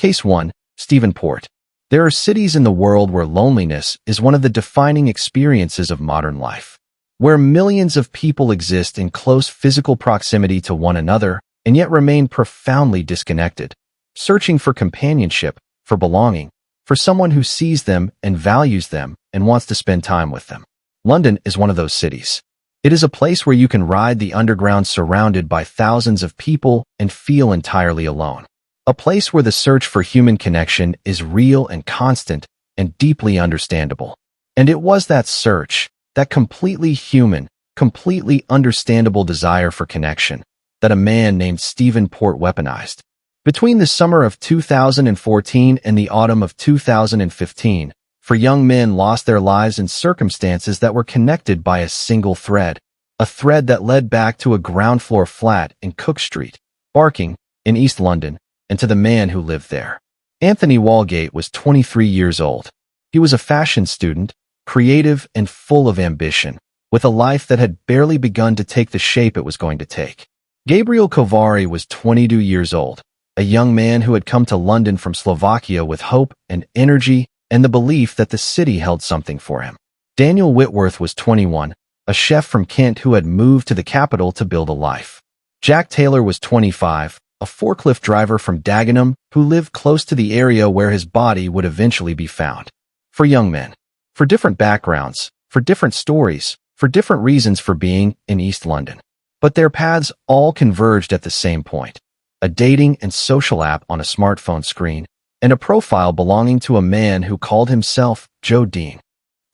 Case 1. Stephenport. There are cities in the world where loneliness is one of the defining experiences of modern life, where millions of people exist in close physical proximity to one another and yet remain profoundly disconnected, searching for companionship, for belonging, for someone who sees them and values them and wants to spend time with them. London is one of those cities. It is a place where you can ride the underground surrounded by thousands of people and feel entirely alone. A place where the search for human connection is real and constant and deeply understandable. And it was that search, that completely human, completely understandable desire for connection, that a man named Stephenport weaponized. Between the summer of 2014 and the autumn of 2015, four young men lost their lives in circumstances that were connected by a single thread, a thread that led back to a ground-floor flat in Cook Street, Barking, in East London, and to the man who lived there. Anthony Walgate was 23 years old. He was a fashion student, creative and full of ambition, with a life that had barely begun to take the shape it was going to take. Gabriel Kovari was 22 years old, a young man who had come to London from Slovakia with hope and energy and the belief that the city held something for him. Daniel Whitworth was 21, a chef from Kent who had moved to the capital to build a life. Jack Taylor was 25, a forklift driver from Dagenham who lived close to the area where his body would eventually be found. For young men, for different backgrounds, for different stories, for different reasons for being in East London. But their paths all converged at the same point: a dating and social app on a smartphone screen, and a profile belonging to a man who called himself Joe Dean.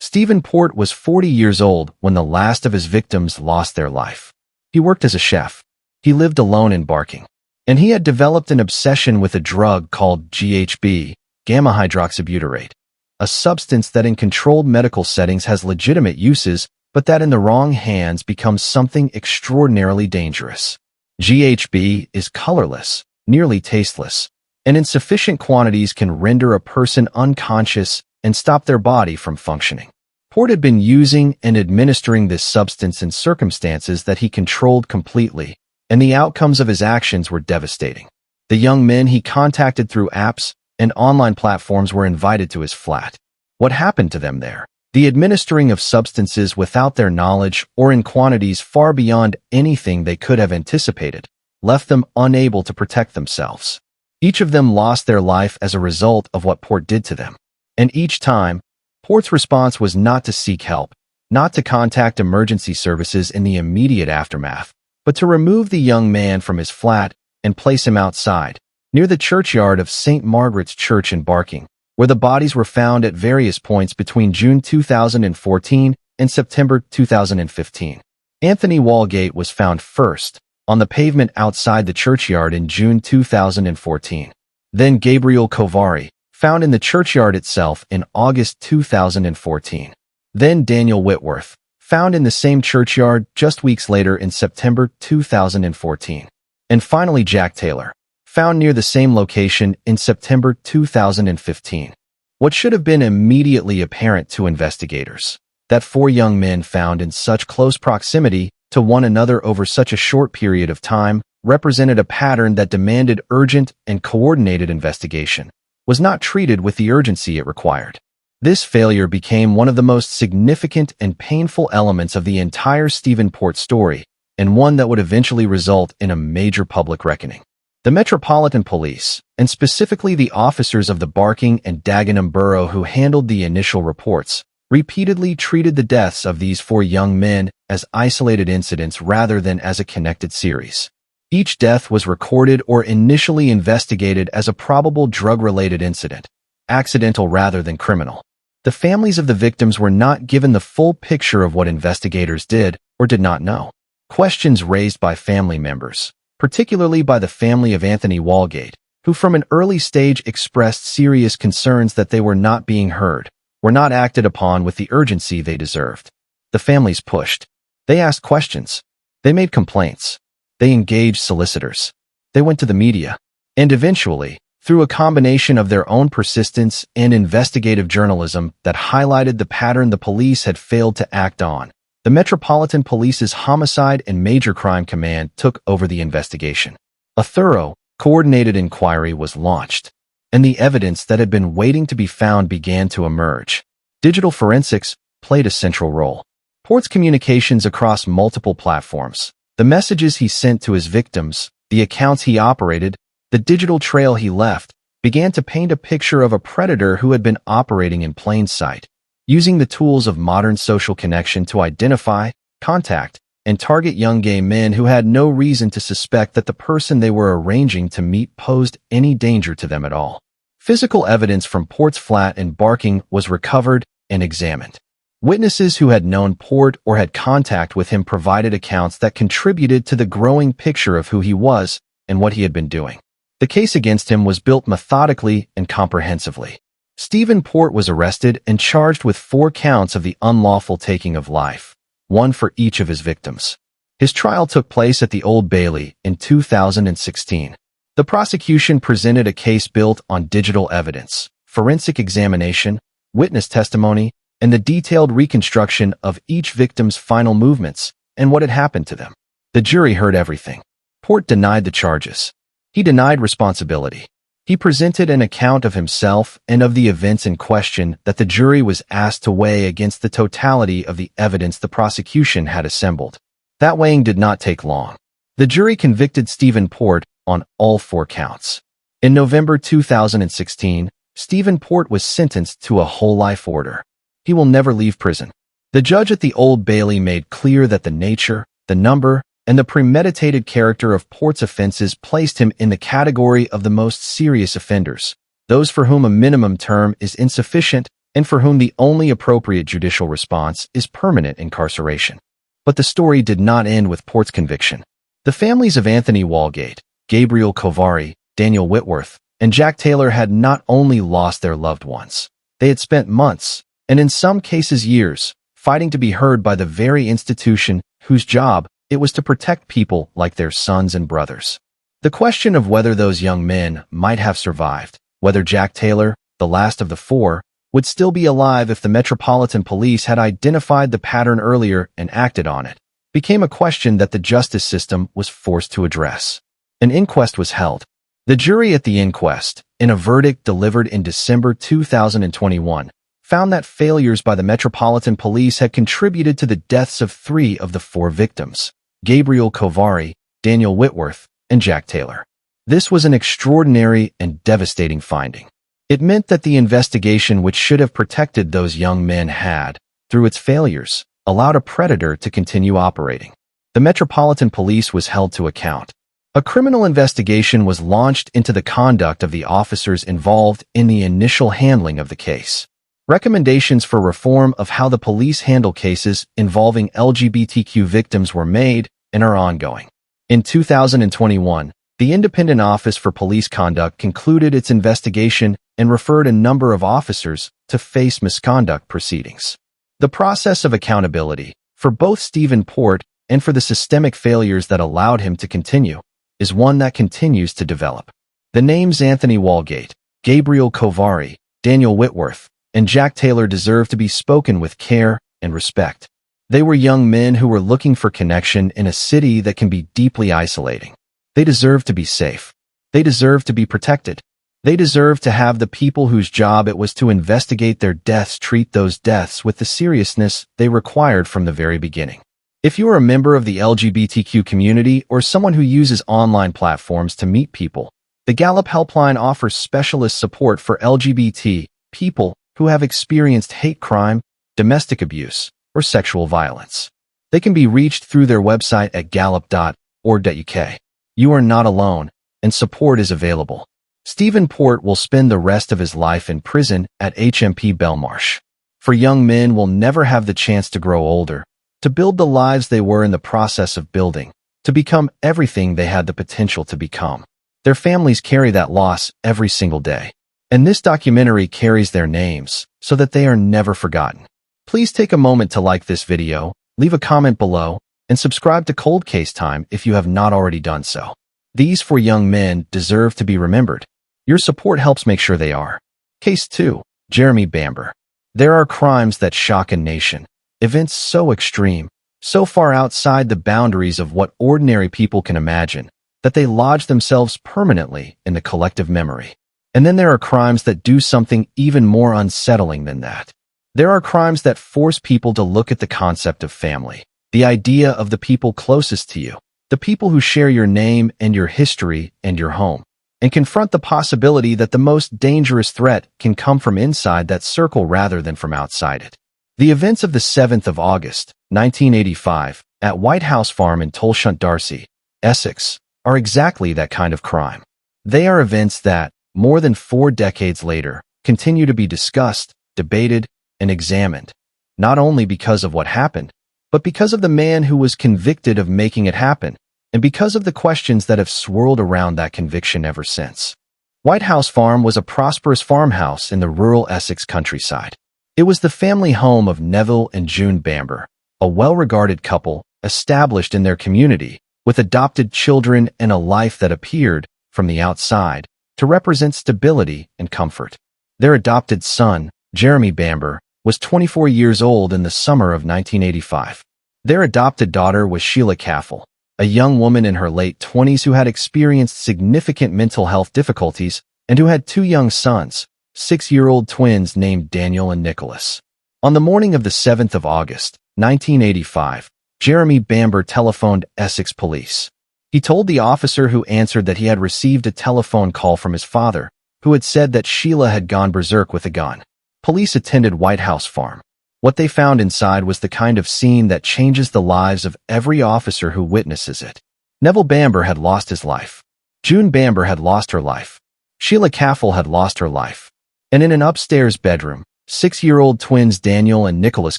Stephenport was 40 years old when the last of his victims lost their life. He worked as a chef. He lived alone in Barking. And he had developed an obsession with a drug called GHB, gamma-hydroxybutyrate, a substance that in controlled medical settings has legitimate uses, but that in the wrong hands becomes something extraordinarily dangerous. GHB is colorless, nearly tasteless, and in sufficient quantities can render a person unconscious and stop their body from functioning. Port had been using and administering this substance in circumstances that he controlled completely, and the outcomes of his actions were devastating. The young men he contacted through apps and online platforms were invited to his flat. What happened to them there? The administering of substances without their knowledge or in quantities far beyond anything they could have anticipated left them unable to protect themselves. Each of them lost their life as a result of what Port did to them. And each time, Port's response was not to seek help, not to contact emergency services in the immediate aftermath, but to remove the young man from his flat and place him outside, near the churchyard of St. Margaret's Church in Barking, where the bodies were found at various points between June 2014 and September 2015. Anthony Walgate was found first, on the pavement outside the churchyard in June 2014. Then Gabriel Kovari, found in the churchyard itself in August 2014. Then Daniel Whitworth, found in the same churchyard just weeks later in September 2014. And finally Jack Taylor, found near the same location in September 2015. What should have been immediately apparent to investigators, that four young men found in such close proximity to one another over such a short period of time represented a pattern that demanded urgent and coordinated investigation, was not treated with the urgency it required. This failure became one of the most significant and painful elements of the entire Stephenport story, and one that would eventually result in a major public reckoning. The Metropolitan Police, and specifically the officers of the Barking and Dagenham Borough who handled the initial reports, repeatedly treated the deaths of these four young men as isolated incidents rather than as a connected series. Each death was recorded or initially investigated as a probable drug-related incident, accidental rather than criminal. The families of the victims were not given the full picture of what investigators did or did not know. Questions raised by family members, particularly by the family of Anthony Walgate, who from an early stage expressed serious concerns that they were not being heard, were not acted upon with the urgency they deserved. The families pushed. They asked questions. They made complaints. They engaged solicitors. They went to the media. And eventually, through a combination of their own persistence and investigative journalism that highlighted the pattern the police had failed to act on, the Metropolitan Police's Homicide and Major Crime Command took over the investigation. A thorough, coordinated inquiry was launched. and the evidence that had been waiting to be found began to emerge. Digital forensics played a central role. Port's communications across multiple platforms, the messages he sent to his victims, the accounts he operated, the digital trail he left, began to paint a picture of a predator who had been operating in plain sight, using the tools of modern social connection to identify, contact, and target young gay men who had no reason to suspect that the person they were arranging to meet posed any danger to them at all. Physical evidence from Port's flat in Barking was recovered and examined. Witnesses who had known Port or had contact with him provided accounts that contributed to the growing picture of who he was and what he had been doing. The case against him was built methodically and comprehensively. Stephen Port was arrested and charged with 4 counts of the unlawful taking of life, 1 for each of his victims. His trial took place at the Old Bailey in 2016. The prosecution presented a case built on digital evidence, forensic examination, witness testimony, and the detailed reconstruction of each victim's final movements and what had happened to them. The jury heard everything. Port denied the charges. He denied responsibility. He presented an account of himself and of the events in question that the jury was asked to weigh against the totality of the evidence the prosecution had assembled. That weighing did not take long. The jury convicted Stephen Port on all 4 counts. In November 2016, Stephen Port was sentenced to a whole life order. He will never leave prison. The judge at the Old Bailey made clear that the nature, the number, and the premeditated character of Port's offenses placed him in the category of the most serious offenders, those for whom a minimum term is insufficient and for whom the only appropriate judicial response is permanent incarceration. But the story did not end with Port's conviction. The families of Anthony Walgate, Gabriel Kovari, Daniel Whitworth, and Jack Taylor had not only lost their loved ones, they had spent months, and in some cases years, fighting to be heard by the very institution whose job it was to protect people like their sons and brothers. The question of whether those young men might have survived, whether Jack Taylor, the last of the 4, would still be alive if the Metropolitan Police had identified the pattern earlier and acted on it, became a question that the justice system was forced to address. An inquest was held. The jury at the inquest, in a verdict delivered in December 2021, found that failures by the Metropolitan Police had contributed to the deaths of 3 of the 4 victims, Gabriel Kovari, Daniel Whitworth, and Jack Taylor. This was an extraordinary and devastating finding. It meant that the investigation which should have protected those young men had, through its failures, allowed a predator to continue operating. The Metropolitan Police was held to account. A criminal investigation was launched into the conduct of the officers involved in the initial handling of the case. Recommendations for reform of how the police handle cases involving LGBTQ victims were made and are ongoing. In 2021, the Independent Office for Police Conduct concluded its investigation and referred a number of officers to face misconduct proceedings. The process of accountability, for both Stephen Port and for the systemic failures that allowed him to continue, is one that continues to develop. The names Anthony Walgate, Gabriel Kovari, Daniel Whitworth, and Jack Taylor deserve to be spoken with care and respect. They were young men who were looking for connection in a city that can be deeply isolating. They deserve to be safe. They deserve to be protected. They deserve to have the people whose job it was to investigate their deaths treat those deaths with the seriousness they required from the very beginning. If you are a member of the LGBTQ community or someone who uses online platforms to meet people, the Gallup Helpline offers specialist support for LGBT people who have experienced hate crime, domestic abuse, or sexual violence. They can be reached through their website at gallup.org.uk. You are not alone, and support is available. Stephen Port will spend the rest of his life in prison at HMP Belmarsh. For young men will never have the chance to grow older, to build the lives they were in the process of building, to become everything they had the potential to become. Their families carry that loss every single day. And this documentary carries their names so that they are never forgotten. Please take a moment to like this video, leave a comment below, and subscribe to Cold Case Time if you have not already done so. These 4 young men deserve to be remembered. Your support helps make sure they are. Case 2. Jeremy Bamber. There are crimes that shock a nation. Events so extreme, so far outside the boundaries of what ordinary people can imagine, that they lodge themselves permanently in the collective memory. And then there are crimes that do something even more unsettling than that. There are crimes that force people to look at the concept of family, the idea of the people closest to you, the people who share your name and your history and your home, and confront the possibility that the most dangerous threat can come from inside that circle rather than from outside it. The events of the 7th of August, 1985, at White House Farm in Tolshunt, Darcy, Essex, are exactly that kind of crime. They are events that, more than 4 decades later, continue to be discussed, debated, and examined, not only because of what happened, but because of the man who was convicted of making it happen, and because of the questions that have swirled around that conviction ever since. White House Farm was a prosperous farmhouse in the rural Essex countryside. It was the family home of Neville and June Bamber, a well-regarded couple established in their community, with adopted children and a life that appeared, from the outside, to represent stability and comfort. Their adopted son, Jeremy Bamber, was 24 years old in the summer of 1985. Their adopted daughter was Sheila Caffel, a young woman in her late 20s who had experienced significant mental health difficulties and who had 2 young sons, 6-year-old twins named Daniel and Nicholas. On the morning of the 7th of August, 1985, Jeremy Bamber telephoned Essex police. He told the officer who answered that he had received a telephone call from his father, who had said that Sheila had gone berserk with a gun. Police attended White House Farm. What they found inside was the kind of scene that changes the lives of every officer who witnesses it. Neville Bamber had lost his life. June Bamber had lost her life. Sheila Caffel had lost her life. And in an upstairs bedroom, 6-year-old twins Daniel and Nicholas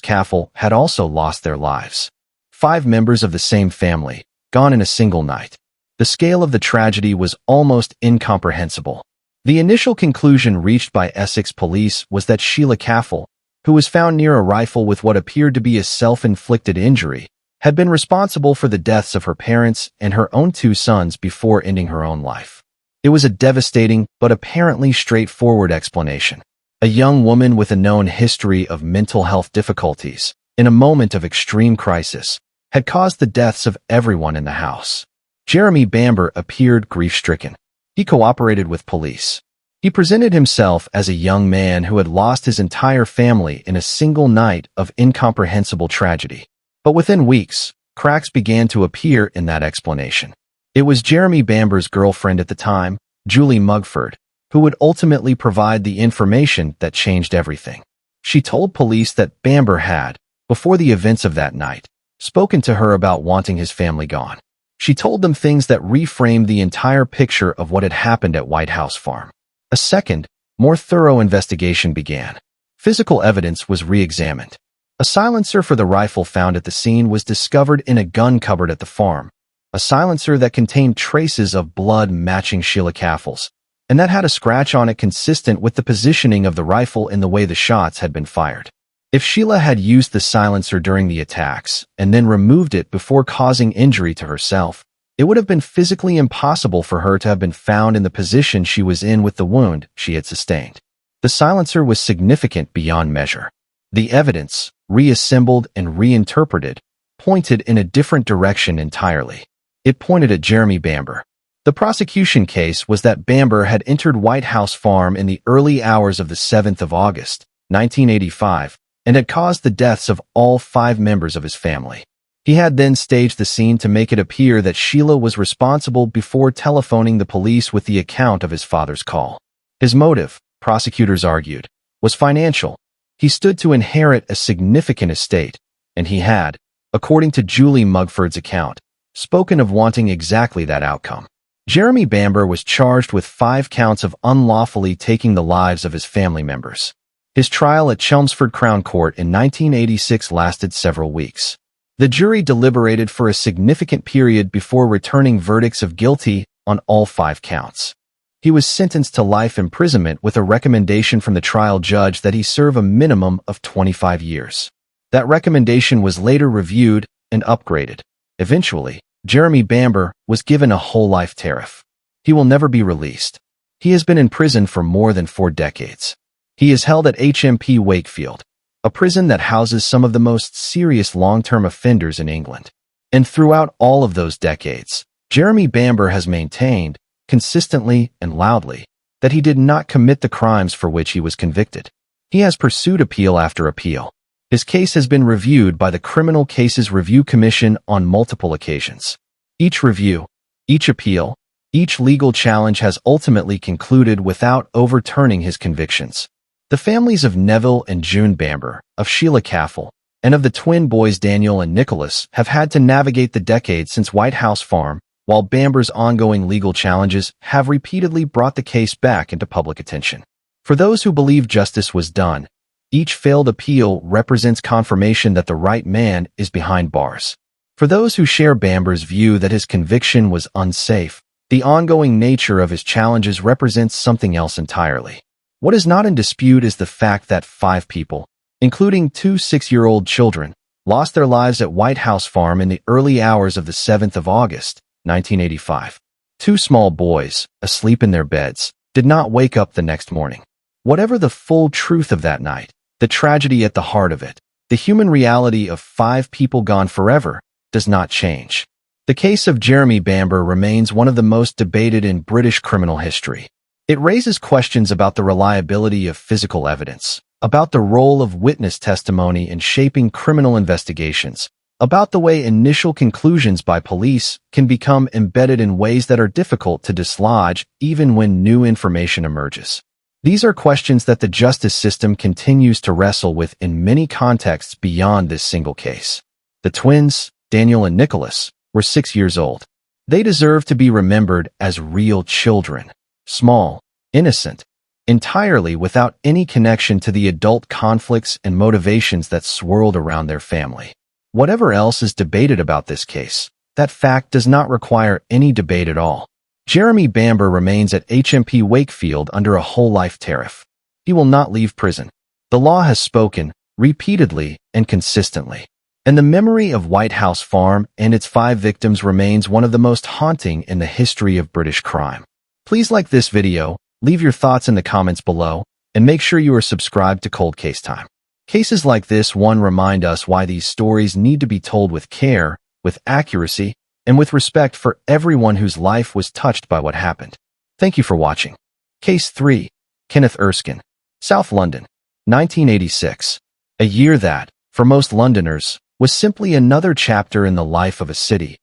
Caffel had also lost their lives. 5 members of the same family, gone in a single night. The scale of the tragedy was almost incomprehensible. The initial conclusion reached by Essex police was that Sheila Caffel, who was found near a rifle with what appeared to be a self-inflicted injury, had been responsible for the deaths of her parents and her own 2 sons before ending her own life. It was a devastating but apparently straightforward explanation. A young woman with a known history of mental health difficulties, in a moment of extreme crisis, had caused the deaths of everyone in the house. Jeremy Bamber appeared grief-stricken. He cooperated with police. He presented himself as a young man who had lost his entire family in a single night of incomprehensible tragedy. But within weeks, cracks began to appear in that explanation. It was Jeremy Bamber's girlfriend at the time, Julie Mugford, who would ultimately provide the information that changed everything. She told police that Bamber had, before the events of that night, spoken to her about wanting his family gone. She told them things that reframed the entire picture of what had happened at White House Farm. A second, more thorough investigation began. Physical evidence was re-examined. A silencer for the rifle found at the scene was discovered in a gun cupboard at the farm, a silencer that contained traces of blood matching Sheila Caffel's, and that had a scratch on it consistent with the positioning of the rifle in the way the shots had been fired. If Sheila had used the silencer during the attacks and then removed it before causing injury to herself, it would have been physically impossible for her to have been found in the position she was in with the wound she had sustained. The silencer was significant beyond measure. The evidence, reassembled and reinterpreted, pointed in a different direction entirely. It pointed at Jeremy Bamber. The prosecution case was that Bamber had entered White House Farm in the early hours of the 7th of August, 1985, and had caused the deaths of all 5 members of his family. He had then staged the scene to make it appear that Sheila was responsible before telephoning the police with the account of his father's call. His motive, prosecutors argued, was financial. He stood to inherit a significant estate, and he had, according to Julie Mugford's account, spoken of wanting exactly that outcome. Jeremy Bamber was charged with 5 counts of unlawfully taking the lives of his family members. His trial at Chelmsford Crown Court in 1986 lasted several weeks. The jury deliberated for a significant period before returning verdicts of guilty on all 5 counts. He was sentenced to life imprisonment with a recommendation from the trial judge that he serve a minimum of 25 years. That recommendation was later reviewed and upgraded. Eventually, Jeremy Bamber was given a whole life tariff. He will never be released. He has been in prison for more than 4 decades. He is held at HMP Wakefield, a prison that houses some of the most serious long-term offenders in England. And throughout all of those decades, Jeremy Bamber has maintained, consistently and loudly, that he did not commit the crimes for which he was convicted. He has pursued appeal after appeal. His case has been reviewed by the Criminal Cases Review Commission on multiple occasions. Each review, each appeal, each legal challenge has ultimately concluded without overturning his convictions. The families of Neville and June Bamber, of Sheila Caffel, and of the twin boys Daniel and Nicholas have had to navigate the decades since White House Farm, while Bamber's ongoing legal challenges have repeatedly brought the case back into public attention. For those who believe justice was done, each failed appeal represents confirmation that the right man is behind bars. For those who share Bamber's view that his conviction was unsafe, the ongoing nature of his challenges represents something else entirely. What is not in dispute is the fact that 5 people, including 2 6-year-old children, lost their lives at White House Farm in the early hours of the 7th of August, 1985. 2 small boys, asleep in their beds, did not wake up the next morning. Whatever the full truth of that night, the tragedy at the heart of it, the human reality of 5 people gone forever, does not change. The case of Jeremy Bamber remains one of the most debated in British criminal history. It raises questions about the reliability of physical evidence, about the role of witness testimony in shaping criminal investigations, about the way initial conclusions by police can become embedded in ways that are difficult to dislodge even when new information emerges. These are questions that the justice system continues to wrestle with in many contexts beyond this single case. The twins, Daniel and Nicholas, were 6 years old. They deserve to be remembered as real children, small, innocent, entirely without any connection to the adult conflicts and motivations that swirled around their family. Whatever else is debated about this case, that fact does not require any debate at all. Jeremy Bamber remains at HMP Wakefield under a whole life tariff. He will not leave prison. The law has spoken, repeatedly and consistently. And the memory of White House Farm and its 5 victims remains one of the most haunting in the history of British crime. Please like this video, leave your thoughts in the comments below, and make sure you are subscribed to Cold Case Time. Cases like this one remind us why these stories need to be told with care, with accuracy, and with respect for everyone whose life was touched by what happened. Thank you for watching. Case 3. Kenneth Erskine. South London. 1986. A year that, for most Londoners, was simply another chapter in the life of a city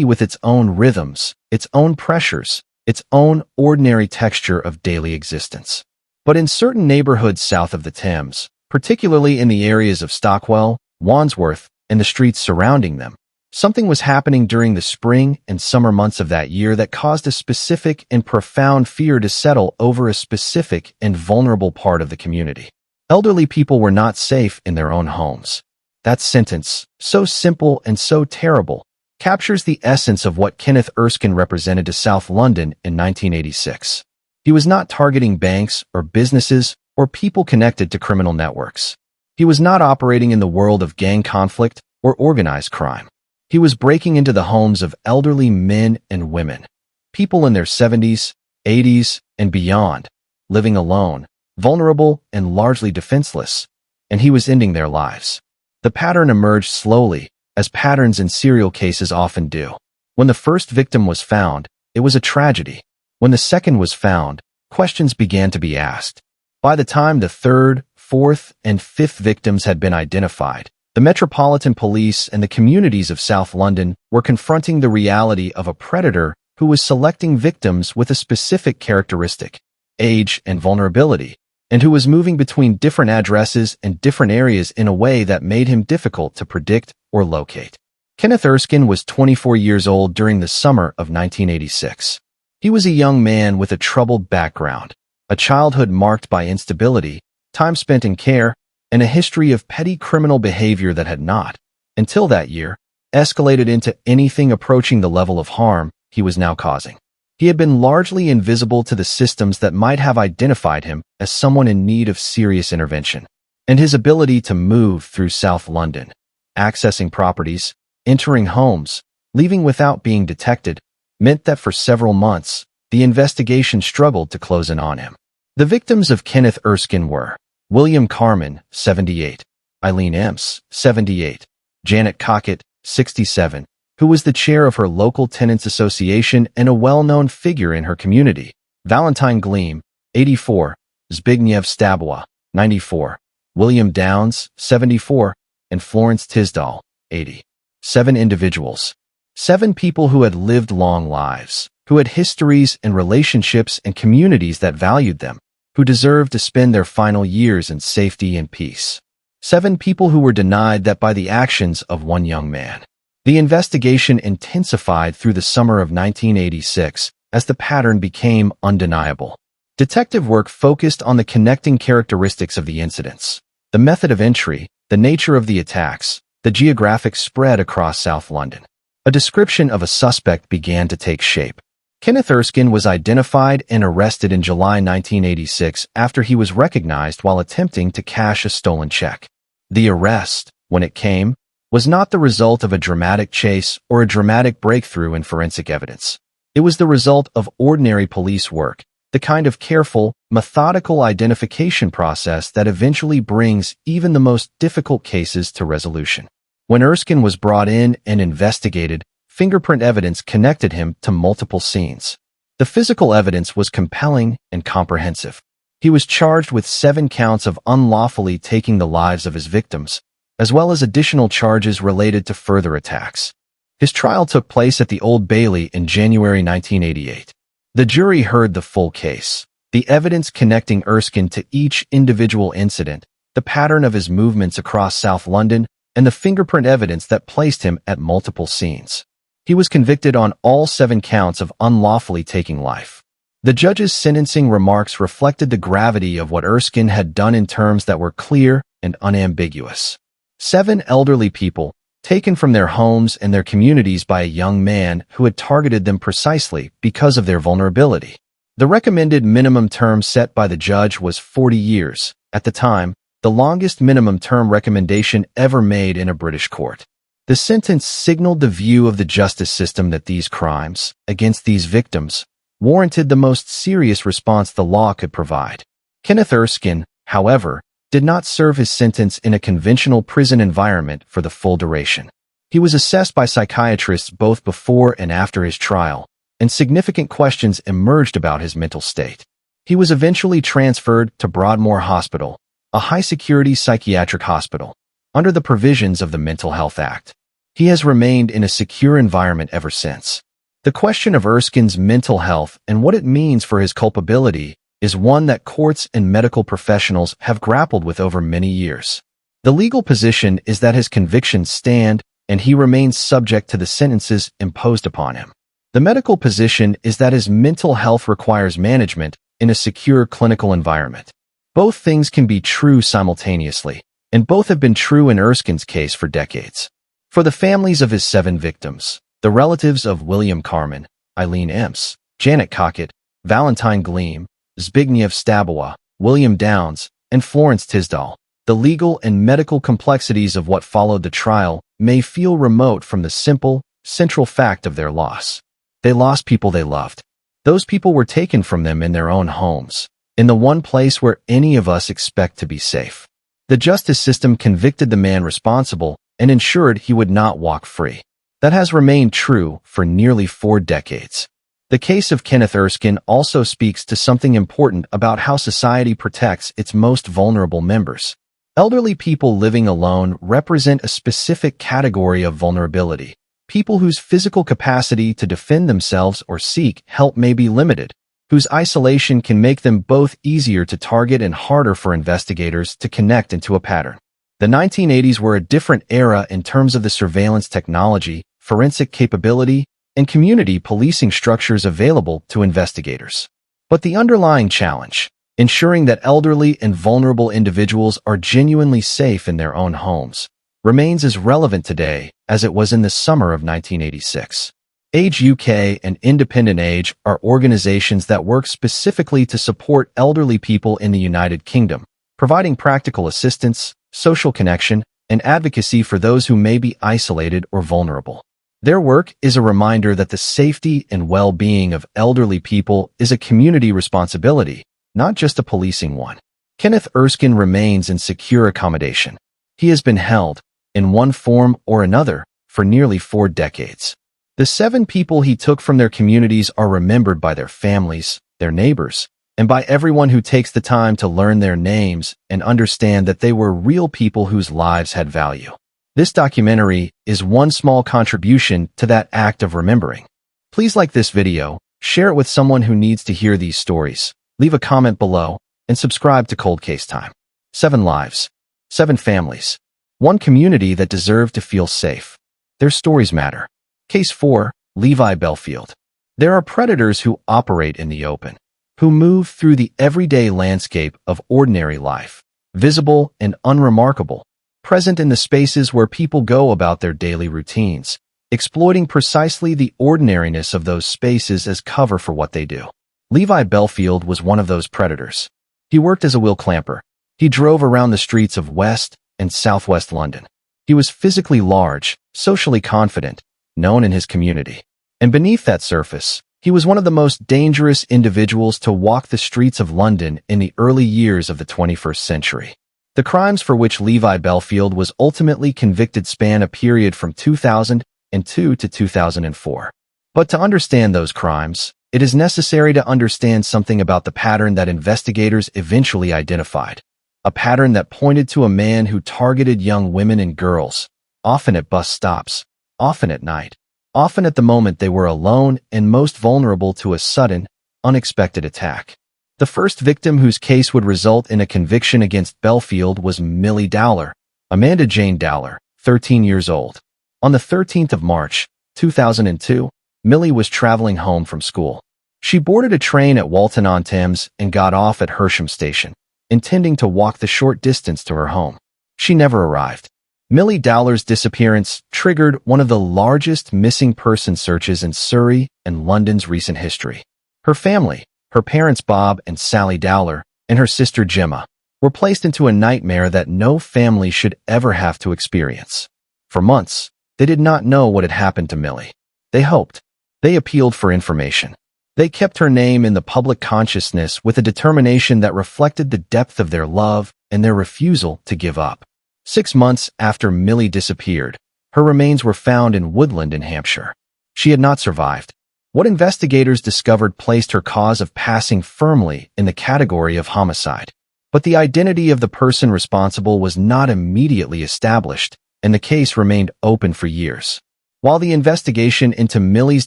with its own rhythms, its own pressures, its own ordinary texture of daily existence. But in certain neighborhoods south of the Thames, particularly in the areas of Stockwell, Wandsworth, and the streets surrounding them, something was happening during the spring and summer months of that year that caused a specific and profound fear to settle over a specific and vulnerable part of the community. Elderly people were not safe in their own homes. That sentence, so simple and so terrible, captures the essence of what Kenneth Erskine represented to South London in 1986. He was not targeting banks or businesses or people connected to criminal networks. He was not operating in the world of gang conflict or organized crime. He was breaking into the homes of elderly men and women, people in their 70s, 80s, and beyond, living alone, vulnerable and largely defenseless, and he was ending their lives. The pattern emerged slowly, as patterns in serial cases often do. When the first victim was found, it was a tragedy. When the second was found, questions began to be asked. By the time the 3rd, 4th, and 5th victims had been identified, the Metropolitan Police and the communities of South London were confronting the reality of a predator who was selecting victims with a specific characteristic, age and vulnerability, and who was moving between different addresses and different areas in a way that made him difficult to predict or locate. Kenneth Erskine was 24 years old during the summer of 1986. He was a young man with a troubled background, a childhood marked by instability, time spent in care, and a history of petty criminal behavior that had not, until that year, escalated into anything approaching the level of harm he was now causing. He had been largely invisible to the systems that might have identified him as someone in need of serious intervention, and his ability to move through South London, accessing properties, entering homes, leaving without being detected, meant that for several months, the investigation struggled to close in on him. The victims of Kenneth Erskine were William Carman, 78, Eileen Emps, 78, Janet Cockett, 67, who was the chair of her local tenants association and a well-known figure in her community, Valentine Gleam, 84, Zbigniew Stabowa, 94, William Downs, 74, and Florence Tisdall, 80. 7 individuals. 7 people who had lived long lives, who had histories and relationships and communities that valued them, who deserved to spend their final years in safety and peace. 7 people who were denied that by the actions of one young man. The investigation intensified through the summer of 1986 as the pattern became undeniable. Detective work focused on the connecting characteristics of the incidents, the method of entry, the nature of the attacks, the geographic spread across South London. A description of a suspect began to take shape. Kenneth Erskine was identified and arrested in July 1986 after he was recognized while attempting to cash a stolen check. The arrest, when it came, was not the result of a dramatic chase or a dramatic breakthrough in forensic evidence. It was the result of ordinary police work, the kind of careful, methodical identification process that eventually brings even the most difficult cases to resolution. When Erskine was brought in and investigated, fingerprint evidence connected him to multiple scenes. The physical evidence was compelling and comprehensive. He was charged with 7 counts of unlawfully taking the lives of his victims, as well as additional charges related to further attacks. His trial took place at the Old Bailey in January 1988. The jury heard the full case, the evidence connecting Erskine to each individual incident, the pattern of his movements across South London, and the fingerprint evidence that placed him at multiple scenes. He was convicted on all 7 counts of unlawfully taking life. The judge's sentencing remarks reflected the gravity of what Erskine had done in terms that were clear and unambiguous. 7 elderly people, taken from their homes and their communities by a young man who had targeted them precisely because of their vulnerability. The recommended minimum term set by the judge was 40 years, at the time, the longest minimum term recommendation ever made in a British court. The sentence signaled the view of the justice system that these crimes, against these victims, warranted the most serious response the law could provide. Kenneth Erskine, however, did not serve his sentence in a conventional prison environment for the full duration. He was assessed by psychiatrists both before and after his trial, and significant questions emerged about his mental state. He was eventually transferred to Broadmoor Hospital, a high-security psychiatric hospital, under the provisions of the Mental Health Act. He has remained in a secure environment ever since. The question of Erskine's mental health and what it means for his culpability is one that courts and medical professionals have grappled with over many years. The legal position is that his convictions stand and he remains subject to the sentences imposed upon him. The medical position is that his mental health requires management in a secure clinical environment. Both things can be true simultaneously, and both have been true in Erskine's case for decades. For the families of his 7 victims, the relatives of William Carman, Eileen Emps, Janet Cockett, Valentine Gleam, Zbigniew Stabowa, William Downs, and Florence Tisdall, the legal and medical complexities of what followed the trial may feel remote from the simple, central fact of their loss. They lost people they loved. Those people were taken from them in their own homes, in the one place where any of us expect to be safe. The justice system convicted the man responsible and ensured he would not walk free. That has remained true for nearly 4 decades. The case of Kenneth Erskine also speaks to something important about how society protects its most vulnerable members. Elderly people living alone represent a specific category of vulnerability, people whose physical capacity to defend themselves or seek help may be limited, whose isolation can make them both easier to target and harder for investigators to connect into a pattern. The 1980s were a different era in terms of the surveillance technology, forensic capability, and community policing structures available to investigators. But the underlying challenge, ensuring that elderly and vulnerable individuals are genuinely safe in their own homes, remains as relevant today as it was in the summer of 1986. Age UK and Independent Age are organizations that work specifically to support elderly people in the United Kingdom, providing practical assistance, social connection, and advocacy for those who may be isolated or vulnerable. Their work is a reminder that the safety and well-being of elderly people is a community responsibility, not just a policing one. Kenneth Erskine remains in secure accommodation. He has been held, in one form or another, for nearly 4 decades. The 7 people he took from their communities are remembered by their families, their neighbors, and by everyone who takes the time to learn their names and understand that they were real people whose lives had value. This documentary is one small contribution to that act of remembering. Please like this video, share it with someone who needs to hear these stories, leave a comment below, and subscribe to Cold Case Time. 7 lives, 7 families, 1 community that deserved to feel safe. Their stories matter. Case 4, Levi Bellfield. There are predators who operate in the open, who move through the everyday landscape of ordinary life, visible and unremarkable, present in the spaces where people go about their daily routines, exploiting precisely the ordinariness of those spaces as cover for what they do. Levi Bellfield was one of those predators. He worked as a wheel clamper. He drove around the streets of West and Southwest London. He was physically large, socially confident, known in his community. And beneath that surface, he was one of the most dangerous individuals to walk the streets of London in the early years of the 21st century. The crimes for which Levi Bellfield was ultimately convicted span a period from 2002 to 2004. But to understand those crimes, it is necessary to understand something about the pattern that investigators eventually identified. A pattern that pointed to a man who targeted young women and girls, often at bus stops, often at night, often at the moment they were alone and most vulnerable to a sudden, unexpected attack. The first victim whose case would result in a conviction against Bellfield was Millie Dowler, Amanda Jane Dowler, 13 years old. On the 13th of March, 2002, Millie was traveling home from school. She boarded a train at Walton-on-Thames and got off at Hersham Station, intending to walk the short distance to her home. She never arrived. Millie Dowler's disappearance triggered one of the largest missing person searches in Surrey and London's recent history. Her family, her parents Bob and Sally Dowler, and her sister Gemma, were placed into a nightmare that no family should ever have to experience. For months, they did not know what had happened to Millie. They hoped. They appealed for information. They kept her name in the public consciousness with a determination that reflected the depth of their love and their refusal to give up. 6 months after Millie disappeared, her remains were found in Woodland in Hampshire. She had not survived. What investigators discovered placed her cause of passing firmly in the category of homicide. But the identity of the person responsible was not immediately established, and the case remained open for years. While the investigation into Millie's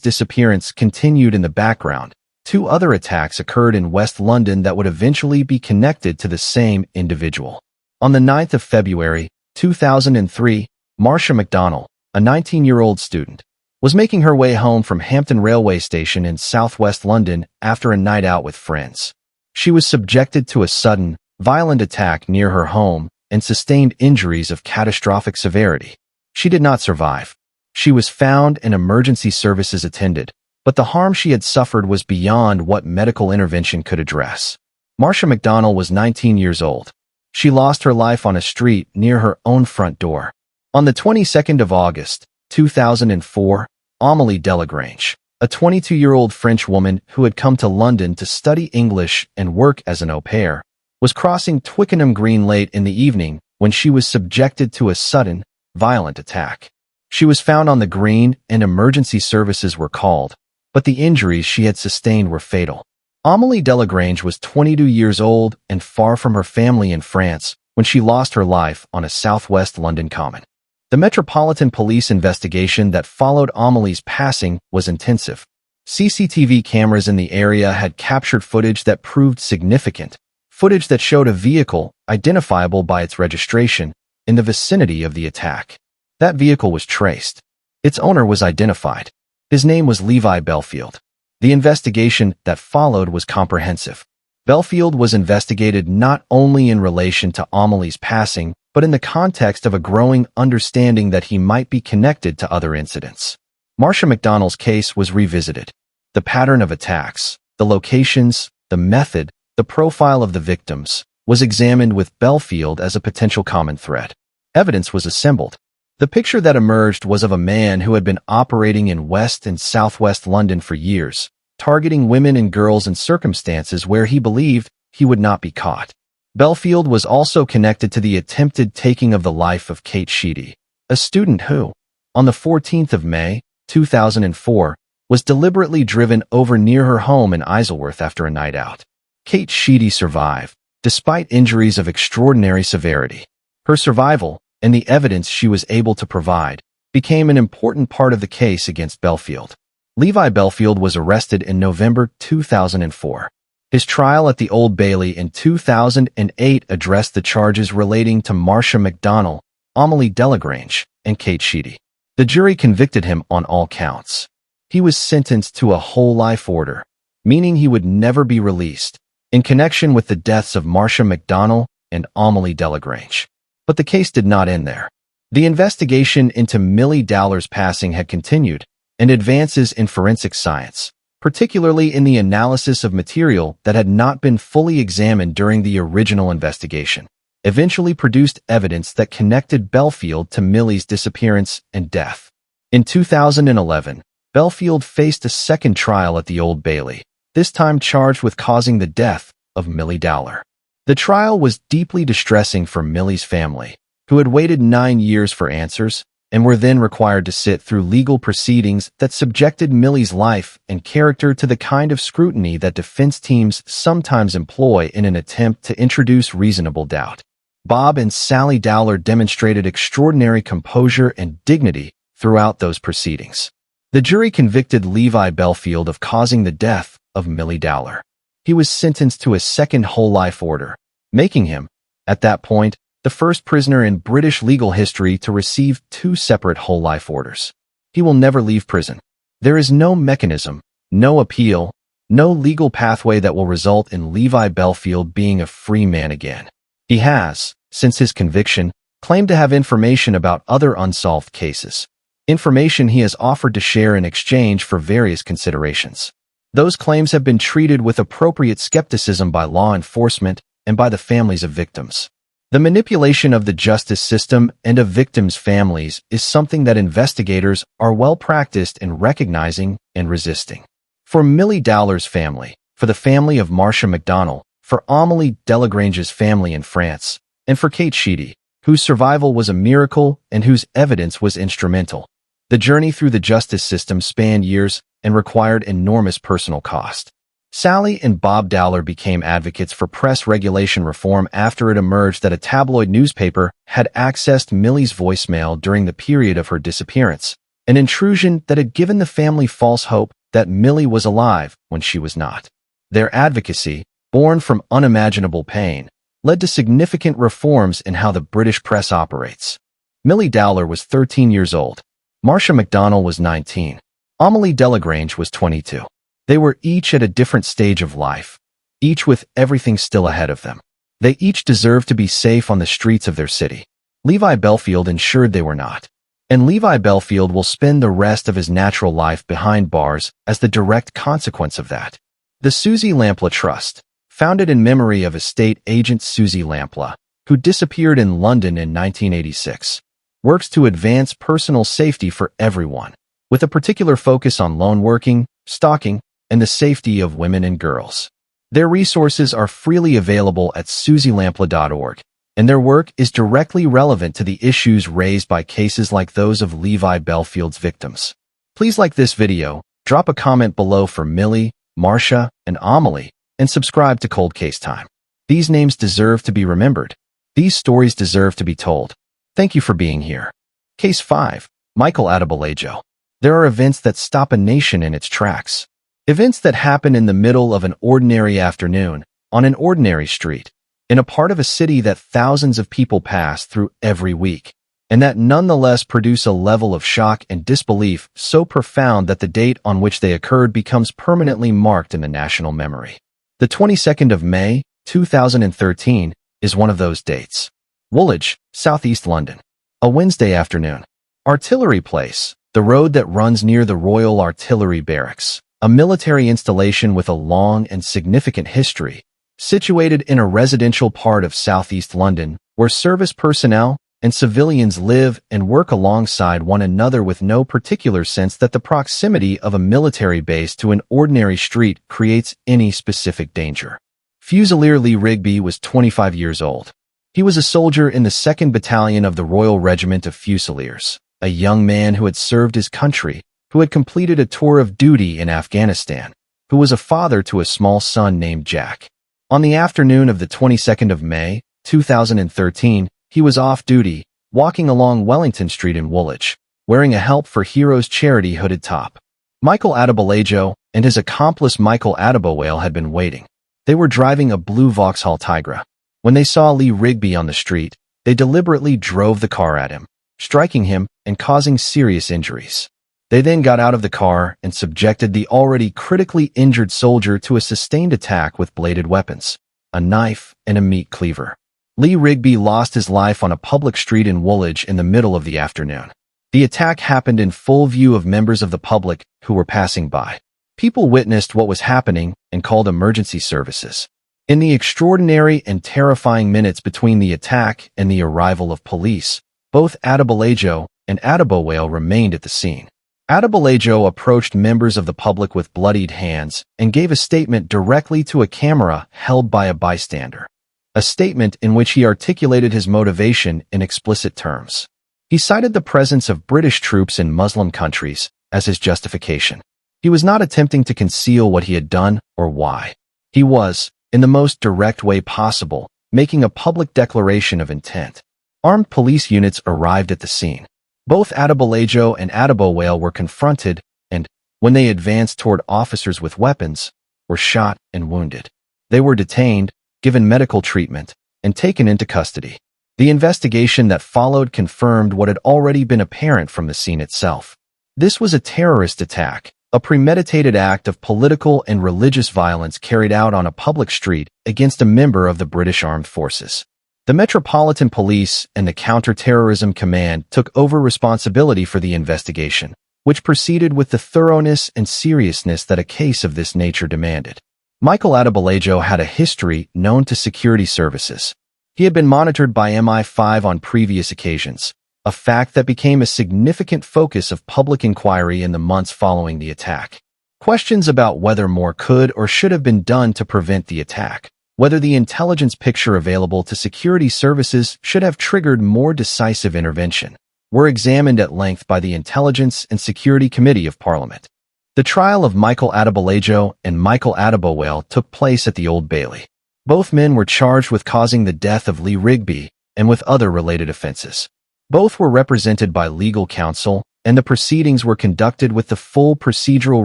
disappearance continued in the background, 2 other attacks occurred in West London that would eventually be connected to the same individual. On the 9th of February, 2003, Marcia McDonnell, a 19-year-old student, was making her way home from Hampton Railway Station in southwest London after a night out with friends. She was subjected to a sudden, violent attack near her home and sustained injuries of catastrophic severity. She did not survive. She was found and emergency services attended, but the harm she had suffered was beyond what medical intervention could address. Marcia McDonnell was 19 years old. She lost her life on a street near her own front door. On the 22nd of August, 2004, Amélie Delagrange, a 22-year-old French woman who had come to London to study English and work as an au pair, was crossing Twickenham Green late in the evening when she was subjected to a sudden, violent attack. She was found on the green and emergency services were called, but the injuries she had sustained were fatal. Amélie Delagrange was 22 years old and far from her family in France when she lost her life on a southwest London common. The Metropolitan Police investigation that followed Amélie's passing was intensive. CCTV cameras in the area had captured footage that proved significant, footage that showed a vehicle, identifiable by its registration, in the vicinity of the attack. That vehicle was traced. Its owner was identified. His name was Levi Bellfield. The investigation that followed was comprehensive. Bellfield was investigated not only in relation to Amélie's passing, but in the context of a growing understanding that he might be connected to other incidents. Marcia McDonnell's case was revisited. The pattern of attacks, the locations, the method, the profile of the victims, was examined with Bellfield as a potential common thread. Evidence was assembled. The picture that emerged was of a man who had been operating in West and Southwest London for years, targeting women and girls in circumstances where he believed he would not be caught. Bellfield was also connected to the attempted taking of the life of Kate Sheedy, a student who, on the 14th of May, 2004, was deliberately driven over near her home in Isleworth after a night out. Kate Sheedy survived, despite injuries of extraordinary severity. Her survival, and the evidence she was able to provide, became an important part of the case against Bellfield. Levi Bellfield was arrested in November 2004. His trial at the Old Bailey in 2008 addressed the charges relating to Marcia McDonnell, Amelie Delagrange, and Kate Sheedy. The jury convicted him on all counts. He was sentenced to a whole life order, meaning he would never be released, in connection with the deaths of Marcia McDonnell and Amelie Delagrange. But the case did not end there. The investigation into Millie Dowler's passing had continued, and advances in forensic science, particularly in the analysis of material that had not been fully examined during the original investigation, eventually produced evidence that connected Bellfield to Millie's disappearance and death. In 2011, Bellfield faced a second trial at the Old Bailey, this time charged with causing the death of Millie Dowler. The trial was deeply distressing for Millie's family, who had waited 9 years for answers and were then required to sit through legal proceedings that subjected Millie's life and character to the kind of scrutiny that defense teams sometimes employ in an attempt to introduce reasonable doubt. Bob and Sally Dowler demonstrated extraordinary composure and dignity throughout those proceedings. The jury convicted Levi Bellfield of causing the death of Millie Dowler. He was sentenced to a second whole life order, making him, at that point, the first prisoner in British legal history to receive 2 separate whole life orders. He will never leave prison. There is no mechanism, no appeal, no legal pathway that will result in Levi Bellfield being a free man again. He has, since his conviction, claimed to have information about other unsolved cases, information he has offered to share in exchange for various considerations. Those claims have been treated with appropriate skepticism by law enforcement and by the families of victims. The manipulation of the justice system and of victims' families is something that investigators are well practiced in recognizing and resisting. For Millie Dowler's family, for the family of Marcia McDonnell, for Amelie Delagrange's family in France, and for Kate Sheedy, whose survival was a miracle and whose evidence was instrumental, the journey through the justice system spanned years and required enormous personal cost. Sally and Bob Dowler became advocates for press regulation reform after it emerged that a tabloid newspaper had accessed Millie's voicemail during the period of her disappearance, an intrusion that had given the family false hope that Millie was alive when she was not. Their advocacy, born from unimaginable pain, led to significant reforms in how the British press operates. Millie Dowler was 13 years old. Marcia McDonnell was 19. Amelie Delagrange was 22. They were each at a different stage of life, each with everything still ahead of them. They each deserved to be safe on the streets of their city. Levi Bellfield ensured they were not. And Levi Bellfield will spend the rest of his natural life behind bars as the direct consequence of that. The Susie Lampla Trust, founded in memory of estate agent Susie Lampla, who disappeared in London in 1986, works to advance personal safety for everyone, with a particular focus on loan working, stalking, and the safety of women and girls. Their resources are freely available at susielampla.org, and their work is directly relevant to the issues raised by cases like those of Levi Bellfield's victims. Please like this video, drop a comment below for Millie, Marcia, and Amelie, and subscribe to Cold Case Time. These names deserve to be remembered. These stories deserve to be told. Thank you for being here. Case 5. Michael Adebolajo. There are events that stop a nation in its tracks. Events that happen in the middle of an ordinary afternoon, on an ordinary street, in a part of a city that thousands of people pass through every week, and that nonetheless produce a level of shock and disbelief so profound that the date on which they occurred becomes permanently marked in the national memory. The 22nd of May, 2013, is one of those dates. Woolwich, southeast London. A Wednesday afternoon. Artillery Place, the road that runs near the Royal Artillery Barracks, a military installation with a long and significant history, situated in a residential part of southeast London, where service personnel and civilians live and work alongside one another with no particular sense that the proximity of a military base to an ordinary street creates any specific danger. Fusilier Lee Rigby was 25 years old. He was a soldier in the 2nd Battalion of the Royal Regiment of Fusiliers, a young man who had served his country, who who had completed a tour of duty in Afghanistan, who was a father to a small son named Jack. On the afternoon of the 22nd of May, 2013, he was off duty, walking along Wellington Street in Woolwich, wearing a Help for Heroes charity hooded top. Michael Adebolajo and his accomplice Michael Adebowale had been waiting. They were driving a blue Vauxhall Tigra. When they saw Lee Rigby on the street, they deliberately drove the car at him, striking him and causing serious injuries. They then got out of the car and subjected the already critically injured soldier to a sustained attack with bladed weapons, a knife, and a meat cleaver. Lee Rigby lost his life on a public street in Woolwich in the middle of the afternoon. The attack happened in full view of members of the public who were passing by. People witnessed what was happening and called emergency services. In the extraordinary and terrifying minutes between the attack and the arrival of police, both Adebolajo and Adebowale remained at the scene. Adebolajo approached members of the public with bloodied hands and gave a statement directly to a camera held by a bystander. A statement in which he articulated his motivation in explicit terms. He cited the presence of British troops in Muslim countries as his justification. He was not attempting to conceal what he had done or why. He was, in the most direct way possible, making a public declaration of intent. Armed police units arrived at the scene. Both Adebolajo and Adebowale were confronted and, when they advanced toward officers with weapons, were shot and wounded. They were detained, given medical treatment, and taken into custody. The investigation that followed confirmed what had already been apparent from the scene itself. This was a terrorist attack, a premeditated act of political and religious violence carried out on a public street against a member of the British Armed Forces. The Metropolitan Police and the Counter-Terrorism Command took over responsibility for the investigation, which proceeded with the thoroughness and seriousness that a case of this nature demanded. Michael Adebolajo had a history known to security services. He had been monitored by MI5 on previous occasions, a fact that became a significant focus of public inquiry in the months following the attack. Questions about whether more could or should have been done to prevent the attack, whether the intelligence picture available to security services should have triggered more decisive intervention, were examined at length by the Intelligence and Security Committee of Parliament. The trial of Michael Adebolajo and Michael Adebowale took place at the Old Bailey. Both men were charged with causing the death of Lee Rigby and with other related offenses. Both were represented by legal counsel, and the proceedings were conducted with the full procedural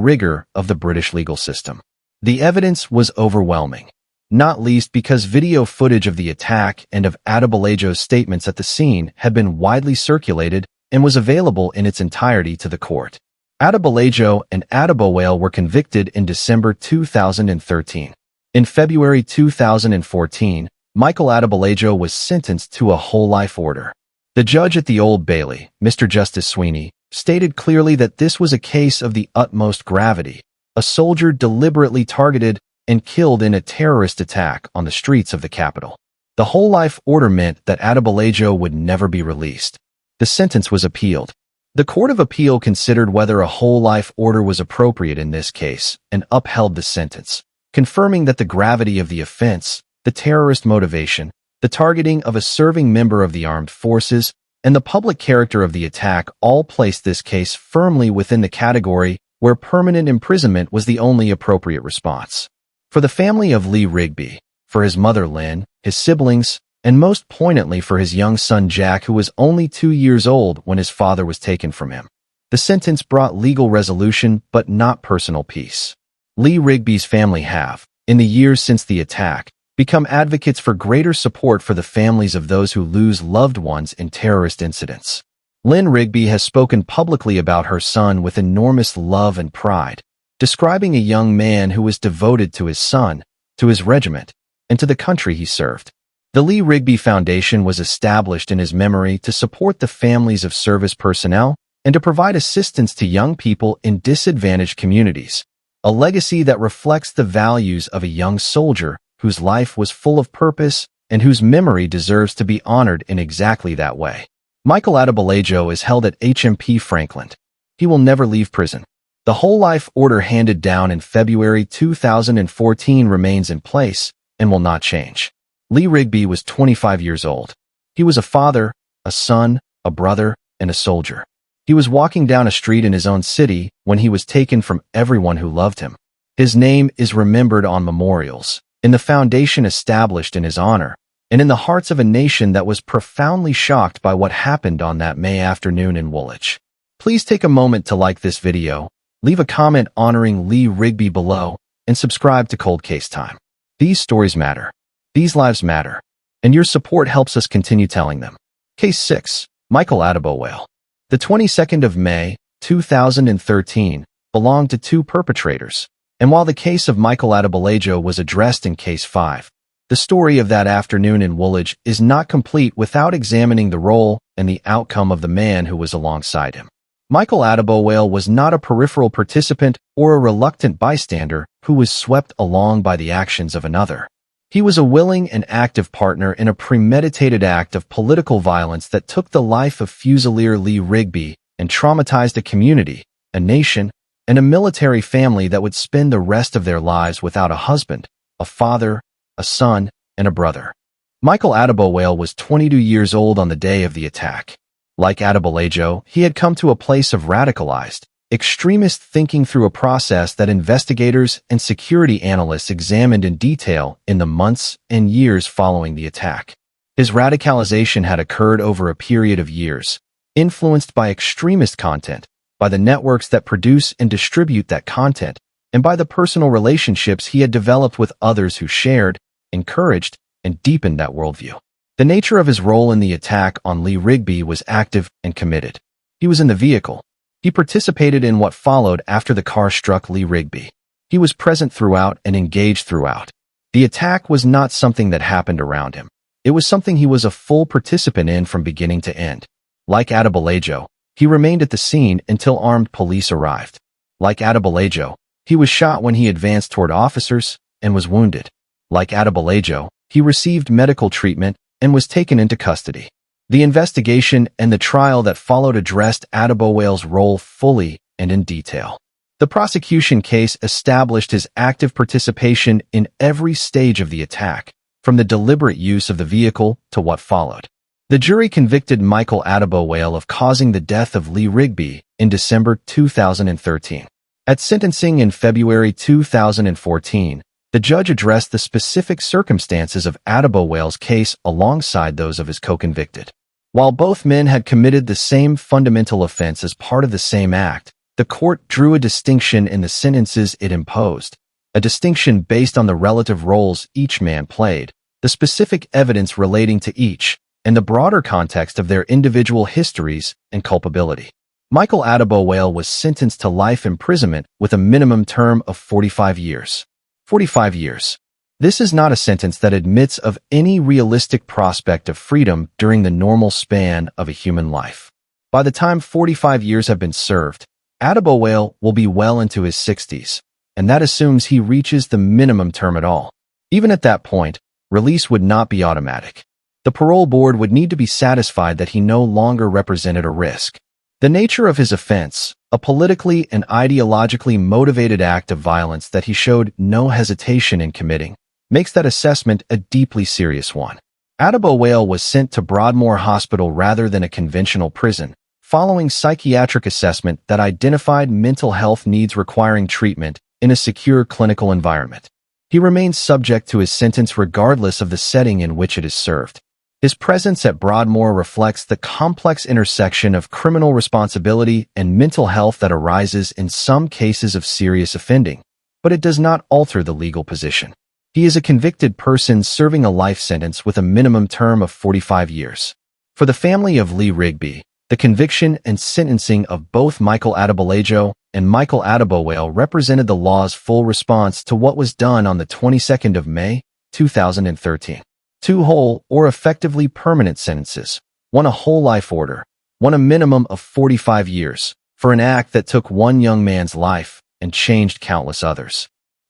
rigor of the British legal system. The evidence was overwhelming, not least because video footage of the attack and of Adebolajo's statements at the scene had been widely circulated and was available in its entirety to the court. Adebolajo and Adebowale were convicted in December 2013. In February 2014, Michael Adebolajo was sentenced to a whole life order. The judge at the Old Bailey, Mr. Justice Sweeney, stated clearly that this was a case of the utmost gravity, a soldier deliberately targeted and killed in a terrorist attack on the streets of the capital. The whole life order meant that Adebolajo would never be released. The sentence was appealed. The Court of Appeal considered whether a whole life order was appropriate in this case and upheld the sentence, confirming that the gravity of the offense, the terrorist motivation, the targeting of a serving member of the armed forces, and the public character of the attack all placed this case firmly within the category where permanent imprisonment was the only appropriate response. For the family of Lee Rigby, for his mother Lynn, his siblings, and most poignantly for his young son Jack, who was only 2 years old when his father was taken from him, the sentence brought legal resolution but not personal peace. Lee Rigby's family have, in the years since the attack, become advocates for greater support for the families of those who lose loved ones in terrorist incidents. Lynn Rigby has spoken publicly about her son with enormous love and pride, describing a young man who was devoted to his son, to his regiment, and to the country he served. The Lee Rigby Foundation was established in his memory to support the families of service personnel and to provide assistance to young people in disadvantaged communities, a legacy that reflects the values of a young soldier whose life was full of purpose and whose memory deserves to be honored in exactly that way. Michael Adebolajo is held at HMP Frankland. He will never leave prison. The whole life order handed down in February 2014 remains in place and will not change. Lee Rigby was 25 years old. He was a father, a son, a brother, and a soldier. He He was walking down a street in his own city when he was taken from everyone who loved him. His name is remembered on memorials, in the foundation established in his honor, and in the hearts of a nation that was profoundly shocked by what happened on that May afternoon in Woolwich. Please take a moment to like this video, leave a comment honoring Lee Rigby below, and subscribe to Cold Case Time. These stories matter. These lives matter. And your support helps us continue telling them. Case 6. Michael Adebowale. The 22nd of May, 2013, belonged to two perpetrators, and while the case of Michael Adebolajo was addressed in Case 5, the story of that afternoon in Woolwich is not complete without examining the role and the outcome of the man who was alongside him. Michael Adebowale was not a peripheral participant or a reluctant bystander who was swept along by the actions of another. He was a willing and active partner in a premeditated act of political violence that took the life of Fusilier Lee Rigby and traumatized a community, a nation, and a military family that would spend the rest of their lives without a husband, a father, a son, and a brother. Michael Adebowale was 22 years old on the day of the attack. Like Adebolajo, he had come to a place of radicalized, extremist thinking through a process that investigators and security analysts examined in detail in the months and years following the attack. His radicalization had occurred over a period of years, influenced by extremist content, by the networks that produce and distribute that content, and by the personal relationships he had developed with others who shared, encouraged, and deepened that worldview. The nature of his role in the attack on Lee Rigby was active and committed. He was in the vehicle. He participated in what followed after the car struck Lee Rigby. He was present throughout and engaged throughout. The attack was not something that happened around him. It was something he was a full participant in from beginning to end. Like Adebolajo, he remained at the scene until armed police arrived. Like Adebolajo, he was shot when he advanced toward officers and was wounded. Like Adebolajo, he received medical treatment and was taken into custody. The investigation and the trial that followed addressed Adebowale's role fully and in detail. The prosecution case established his active participation in every stage of the attack, from the deliberate use of the vehicle to what followed. The jury convicted Michael Adebowale of causing the death of Lee Rigby in December 2013. At sentencing in February 2014, the judge addressed the specific circumstances of Adebowale's case alongside those of his co-convicted. While both men had committed the same fundamental offense as part of the same act, the court drew a distinction in the sentences it imposed, a distinction based on the relative roles each man played, the specific evidence relating to each, and the broader context of their individual histories and culpability. Michael Adebowale was sentenced to life imprisonment with a minimum term of 45 years. 45 years. This is not a sentence that admits of any realistic prospect of freedom during the normal span of a human life. By the time 45 years have been served, Adebowale will be well into his 60s, and that assumes he reaches the minimum term at all. Even at that point, release would not be automatic. The parole board would need to be satisfied that he no longer represented a risk. The nature of his offense, a politically and ideologically motivated act of violence that he showed no hesitation in committing, makes that assessment a deeply serious one. Adebowale was sent to Broadmoor Hospital rather than a conventional prison, following psychiatric assessment that identified mental health needs requiring treatment in a secure clinical environment. He remains subject to his sentence regardless of the setting in which it is served. His presence at Broadmoor reflects the complex intersection of criminal responsibility and mental health that arises in some cases of serious offending, but it does not alter the legal position. He is a convicted person serving a life sentence with a minimum term of 45 years. For the family of Lee Rigby, the conviction and sentencing of both Michael Adebolajo and Michael Adebowale represented the law's full response to what was done on the 22nd of May, 2013. Two whole or effectively permanent sentences, one a whole life order, one a minimum of 45 years, for an act that took one young man's life and changed countless others.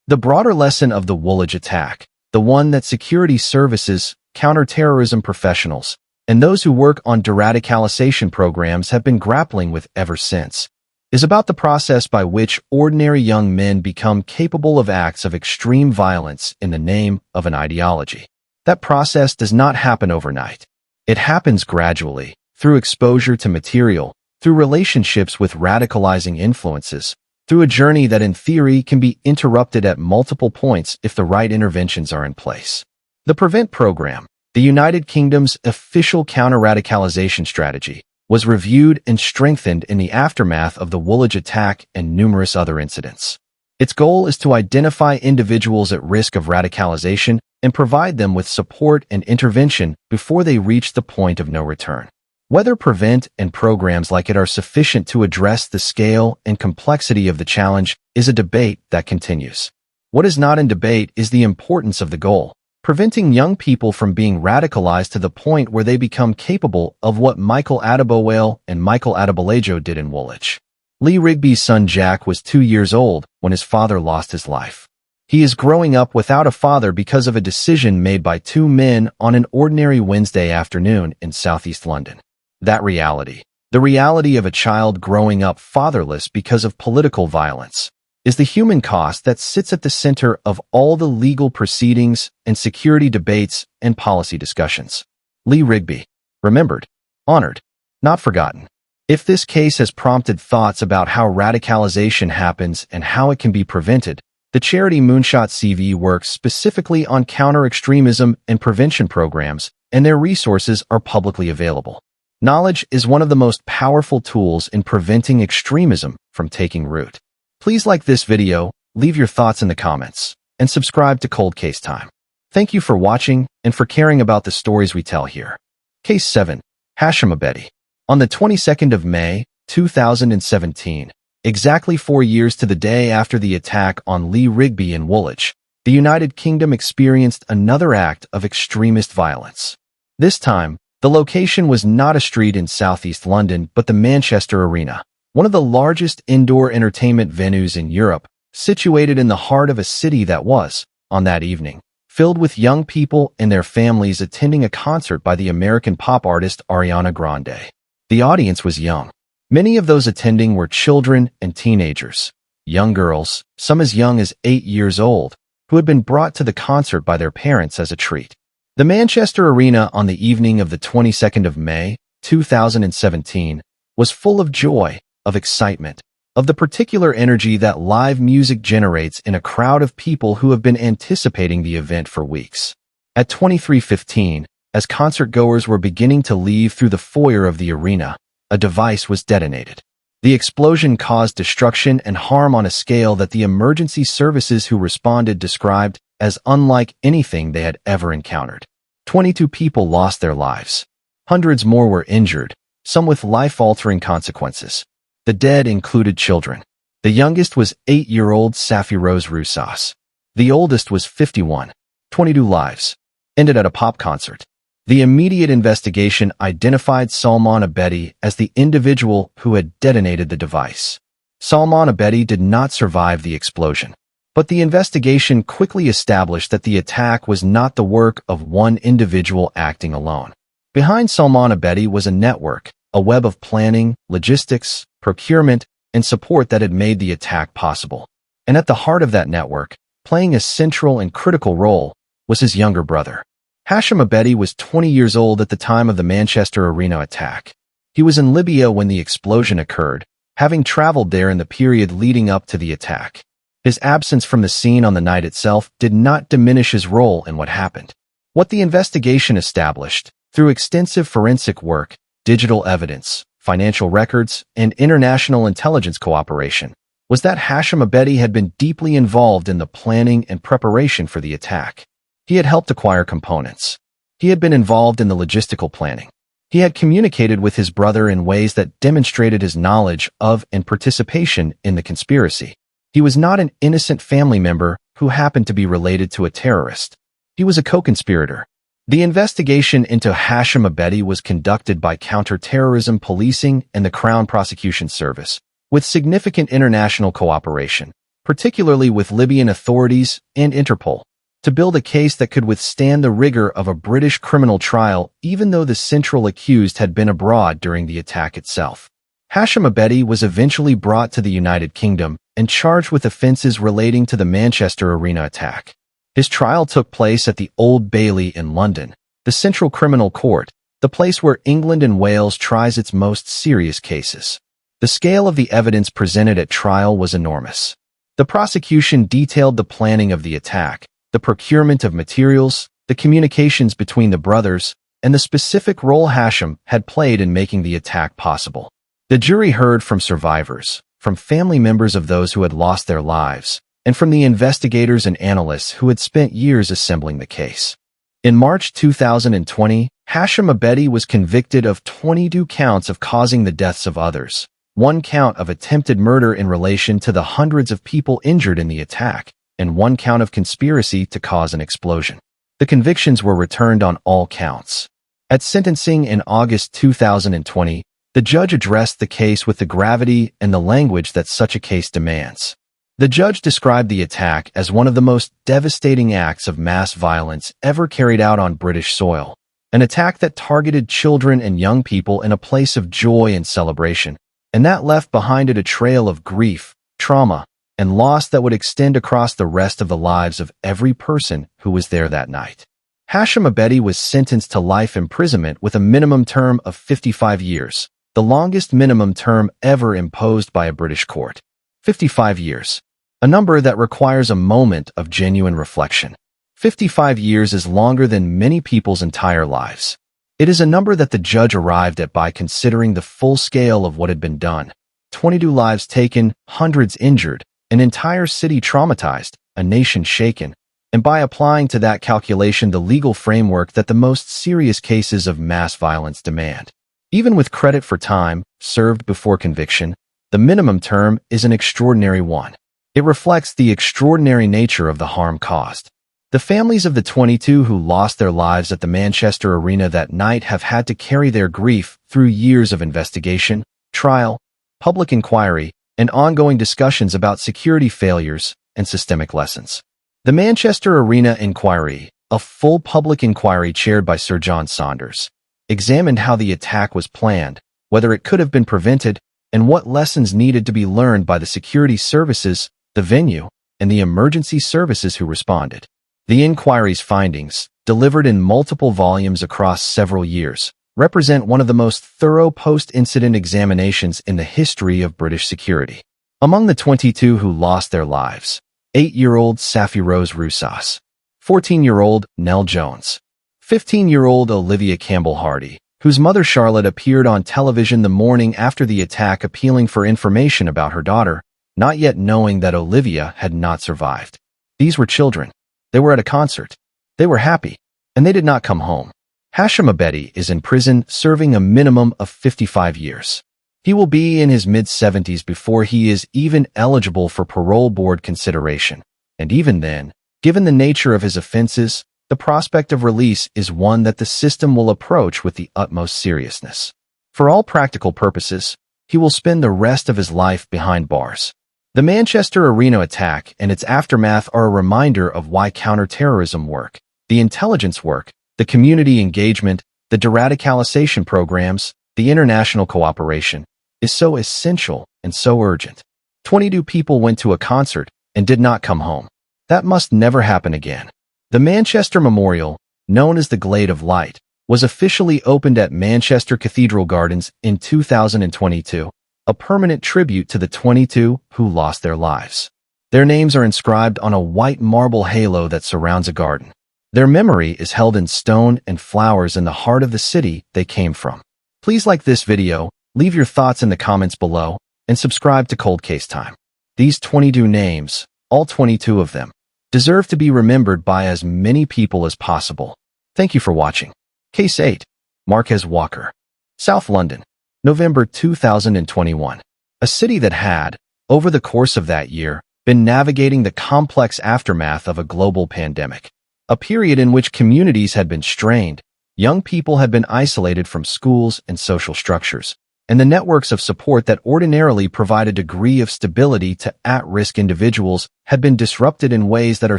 The broader lesson of the Woolwich attack, the one that security services, counterterrorism professionals, and those who work on deradicalization programs have been grappling with ever since, is about the process by which ordinary young men become capable of acts of extreme violence in the name of an ideology. That process does not happen overnight. It happens gradually, through exposure to material, through relationships with radicalizing influences, through a journey that in theory can be interrupted at multiple points if the right interventions are in place. The PREVENT program, the United Kingdom's official counter-radicalization strategy, was reviewed and strengthened in the aftermath of the Woolwich attack and numerous other incidents. Its goal is to identify individuals at risk of radicalization and provide them with support and intervention before they reach the point of no return. Whether PREVENT and programs like it are sufficient to address the scale and complexity of the challenge is a debate that continues. What is not in debate is the importance of the goal, preventing young people from being radicalized to the point where they become capable of what Michael Adebowale and Michael Adebolajo did in Woolwich. Lee Rigby's son Jack was 2 years old when his father lost his life. He is growing up without a father because of a decision made by two men on an ordinary Wednesday afternoon in southeast London. That reality, the reality of a child growing up fatherless because of political violence, is the human cost that sits at the center of all the legal proceedings and security debates and policy discussions. Lee Rigby, remembered, honored, not forgotten. If this case has prompted thoughts about how radicalization happens and how it can be prevented, the charity Moonshot CV works specifically on counter-extremism and prevention programs, and their resources are publicly available. Knowledge is one of the most powerful tools in preventing extremism from taking root. Please like this video, leave your thoughts in the comments, and subscribe to Cold Case Time. Thank you for watching and for caring about the stories we tell here. Case 7. Hashem Abedi. On the 22nd of May, 2017, exactly 4 years to the day after the attack on Lee Rigby in Woolwich, the United Kingdom experienced another act of extremist violence. This time, the location was not a street in southeast London but the Manchester Arena, one of the largest indoor entertainment venues in Europe, situated in the heart of a city that was, on that evening, filled with young people and their families attending a concert by the American pop artist Ariana Grande. The audience was young. Many of those attending were children and teenagers, young girls, some as young as 8 years old, who had been brought to the concert by their parents as a treat. The Manchester Arena on the evening of the 22nd of May, 2017, was full of joy, of excitement, of the particular energy that live music generates in a crowd of people who have been anticipating the event for weeks. At 23:15, as concert-goers were beginning to leave through the foyer of the arena, a device was detonated. The explosion caused destruction and harm on a scale that the emergency services who responded described as unlike anything they had ever encountered. 22 people lost their lives. Hundreds more were injured, some with life-altering consequences. The dead included children. The youngest was 8-year-old Safi Rose Rousas. The oldest was 51. 22 lives ended at a pop concert. The immediate investigation identified Salman Abedi as the individual who had detonated the device. Salman Abedi did not survive the explosion, but the investigation quickly established that the attack was not the work of one individual acting alone. Behind Salman Abedi was a network, a web of planning, logistics, procurement, and support that had made the attack possible. And at the heart of that network, playing a central and critical role, was his younger brother. Hashem Abedi was 20 years old at the time of the Manchester Arena attack. He was in Libya when the explosion occurred, having traveled there in the period leading up to the attack. His absence from the scene on the night itself did not diminish his role in what happened. What the investigation established, through extensive forensic work, digital evidence, financial records, and international intelligence cooperation, was that Hashem Abedi had been deeply involved in the planning and preparation for the attack. He had helped acquire components. He had been involved in the logistical planning. He had communicated with his brother in ways that demonstrated his knowledge of and participation in the conspiracy. He was not an innocent family member who happened to be related to a terrorist. He was a co-conspirator. The investigation into Hashem Abedi was conducted by counter-terrorism policing and the Crown Prosecution Service, with significant international cooperation, particularly with Libyan authorities and Interpol, to build a case that could withstand the rigor of a British criminal trial even though the central accused had been abroad during the attack itself. Hashem Abedi was eventually brought to the United Kingdom and charged with offenses relating to the Manchester Arena attack. His trial took place at the Old Bailey in London, the Central Criminal Court, the place where England and Wales tries its most serious cases. The scale of the evidence presented at trial was enormous. The prosecution detailed the planning of the attack, the procurement of materials, the communications between the brothers, and the specific role Hashem had played in making the attack possible. The jury heard from survivors, from family members of those who had lost their lives, and from the investigators and analysts who had spent years assembling the case. In March 2020, Hashem Abedi was convicted of 22 counts of causing the deaths of others, 1 count of attempted murder in relation to the hundreds of people injured in the attack, and 1 count of conspiracy to cause an explosion. The convictions were returned on all counts. At sentencing in August 2020, the judge addressed the case with the gravity and the language that such a case demands. The judge described the attack as one of the most devastating acts of mass violence ever carried out on British soil, an attack that targeted children and young people in a place of joy and celebration, and that left behind it a trail of grief, trauma, and loss that would extend across the rest of the lives of every person who was there that night. Hashem Abedi was sentenced to life imprisonment with a minimum term of 55 years, the longest minimum term ever imposed by a British court. 55 years. A number that requires a moment of genuine reflection. 55 years is longer than many people's entire lives. It is a number that the judge arrived at by considering the full scale of what had been done. 22 lives taken, hundreds injured, an entire city traumatized, a nation shaken, and by applying to that calculation the legal framework that the most serious cases of mass violence demand. Even with credit for time served before conviction, the minimum term is an extraordinary one. It reflects the extraordinary nature of the harm caused. The families of the 22 who lost their lives at the Manchester Arena that night have had to carry their grief through years of investigation, trial, public inquiry, and ongoing discussions about security failures and systemic lessons. The Manchester Arena Inquiry, a full public inquiry chaired by Sir John Saunders, examined how the attack was planned, whether it could have been prevented, and what lessons needed to be learned by the security services, the venue, and the emergency services who responded. The inquiry's findings, delivered in multiple volumes across several years, represent one of the most thorough post-incident examinations in the history of British security. Among the 22 who lost their lives, 8-year-old Safi Rose Rousas, 14-year-old Nell Jones, 15-year-old Olivia Campbell-Hardy, whose mother Charlotte appeared on television the morning after the attack appealing for information about her daughter, not yet knowing that Olivia had not survived. These were children. They were at a concert. They were happy, and they did not come home. Hashem Abedi is in prison serving a minimum of 55 years. He will be in his mid-70s before he is even eligible for parole board consideration, and even then, given the nature of his offenses, the prospect of release is one that the system will approach with the utmost seriousness. For all practical purposes, he will spend the rest of his life behind bars. The Manchester Arena attack and its aftermath are a reminder of why counterterrorism work, the intelligence work, the community engagement, the deradicalization programs, the international cooperation, is so essential and so urgent. 22 people went to a concert and did not come home. That must never happen again. The Manchester Memorial, known as the Glade of Light, was officially opened at Manchester Cathedral Gardens in 2022, a permanent tribute to the 22 who lost their lives. Their names are inscribed on a white marble halo that surrounds a garden. Their memory is held in stone and flowers in the heart of the city they came from. Please like this video, leave your thoughts in the comments below, and subscribe to Cold Case Time. These 22 names, all 22 of them, deserve to be remembered by as many people as possible. Thank you for watching. Case 8. Marques Walker. South London, November 2021. A city that had, over the course of that year, been navigating the complex aftermath of a global pandemic. A period in which communities had been strained, young people had been isolated from schools and social structures, and the networks of support that ordinarily provide a degree of stability to at-risk individuals had been disrupted in ways that are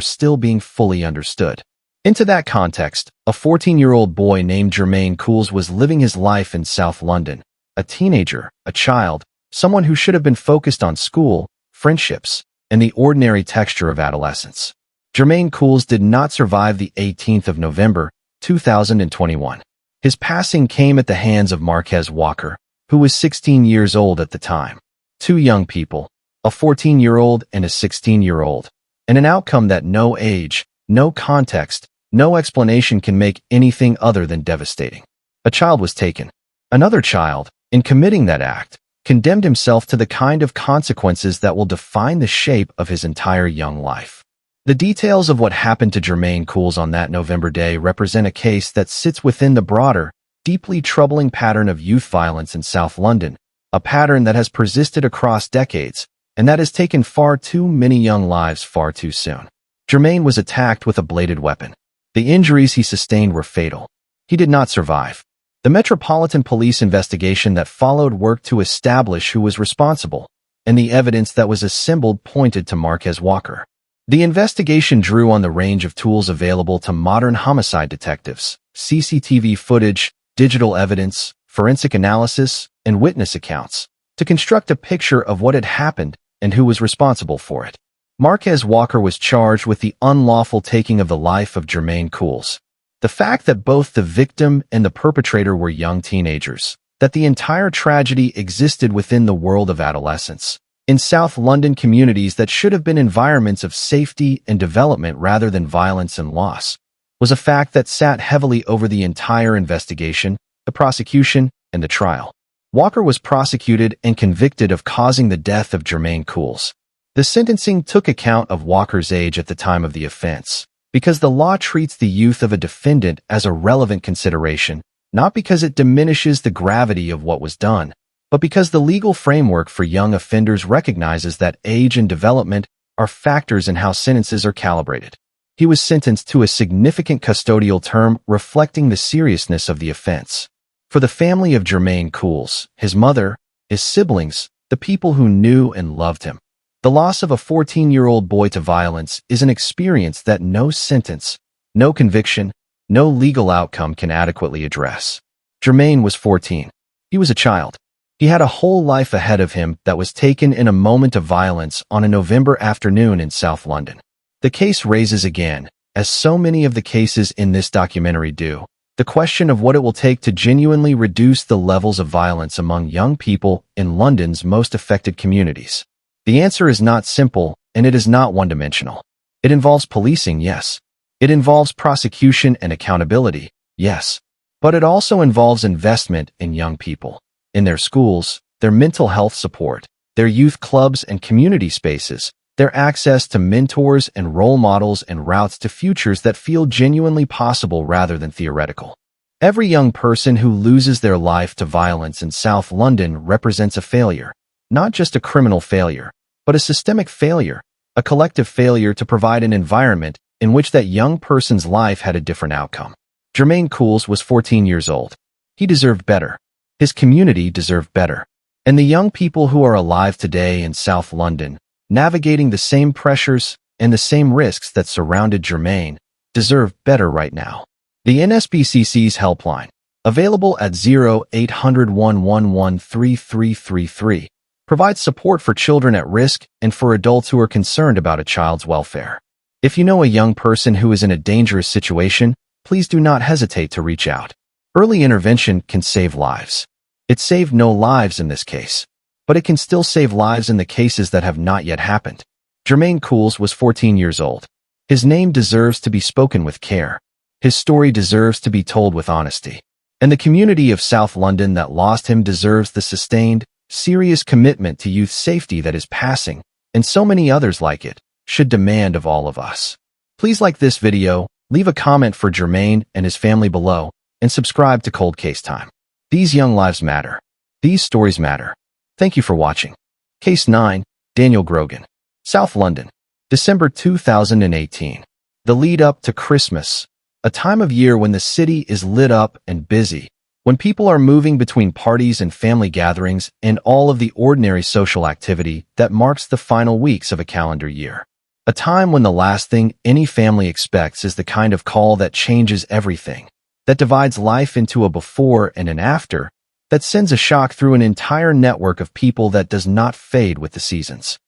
still being fully understood. Into that context, a 14-year-old boy named Jermaine was living his life in South London, a teenager, a child, someone who should have been focused on school, friendships, and the ordinary texture of adolescence. Jermaine did not survive the 18th of November, 2021. His passing came at the hands of Marques Walker, who was 16 years old at the time. Two young people, a 14-year-old and a 16-year-old, and an outcome that no age, no context, no explanation can make anything other than devastating. A child was taken. Another child, in committing that act, condemned himself to the kind of consequences that will define the shape of his entire young life. The details of what happened to Jermaine Cools on that November day represent a case that sits within the broader, deeply troubling pattern of youth violence in South London, a pattern that has persisted across decades and that has taken far too many young lives far too soon. Jermaine was attacked with a bladed weapon. The injuries he sustained were fatal. He did not survive. The Metropolitan Police investigation that followed worked to establish who was responsible, and the evidence that was assembled pointed to Marques Walker. The investigation drew on the range of tools available to modern homicide detectives: CCTV footage, digital evidence, forensic analysis, and witness accounts, to construct a picture of what had happened and who was responsible for it. Marques Walker was charged with the unlawful taking of the life of Jermaine Cools. The fact that both the victim and the perpetrator were young teenagers, that the entire tragedy existed within the world of adolescence, in South London communities that should have been environments of safety and development rather than violence and loss, was a fact that sat heavily over the entire investigation, the prosecution, and the trial. Walker was prosecuted and convicted of causing the death of Jermaine Cools. The sentencing took account of Walker's age at the time of the offense, because the law treats the youth of a defendant as a relevant consideration, not because it diminishes the gravity of what was done, but because the legal framework for young offenders recognizes that age and development are factors in how sentences are calibrated. He was sentenced to a significant custodial term reflecting the seriousness of the offense. For the family of Jermaine Cools, his mother, his siblings, the people who knew and loved him, the loss of a 14-year-old boy to violence is an experience that no sentence, no conviction, no legal outcome can adequately address. Jermaine was 14. He was a child. He had a whole life ahead of him that was taken in a moment of violence on a November afternoon in South London. The case raises again, as so many of the cases in this documentary do, the question of what it will take to genuinely reduce the levels of violence among young people in London's most affected communities. The answer is not simple, and it is not one-dimensional. It involves policing, yes. It involves prosecution and accountability, yes. But it also involves investment in young people, in their schools, their mental health support, their youth clubs and community spaces, their access to mentors and role models and routes to futures that feel genuinely possible rather than theoretical. Every young person who loses their life to violence in South London represents a failure, not just a criminal failure, but a systemic failure, a collective failure to provide an environment in which that young person's life had a different outcome. Jermaine Cools was 14 years old. He deserved better. His community deserved better. And the young people who are alive today in South London, navigating the same pressures and the same risks that surrounded Jermaine, deserve better right now. The NSPCC's helpline, available at 0800-111-3333, provides support for children at risk and for adults who are concerned about a child's welfare. If you know a young person who is in a dangerous situation, please do not hesitate to reach out. Early intervention can save lives. It saved no lives in this case, but it can still save lives in the cases that have not yet happened. Jermaine Cools was 14 years old. His name deserves to be spoken with care. His story deserves to be told with honesty. And the community of South London that lost him deserves the sustained, serious commitment to youth safety that his passing, and so many others like it, should demand of all of us. Please like this video, leave a comment for Jermaine and his family below, and subscribe to Cold Case Time. These young lives matter. These stories matter. Thank you for watching. Case 9, Daniel Grogan. South London, December 2018. The lead up to Christmas, a time of year when the city is lit up and busy, when people are moving between parties and family gatherings and all of the ordinary social activity that marks the final weeks of a calendar year. A time when the last thing any family expects is the kind of call that changes everything, that divides life into a before and an after, that sends a shock through an entire network of people that does not fade with the seasons.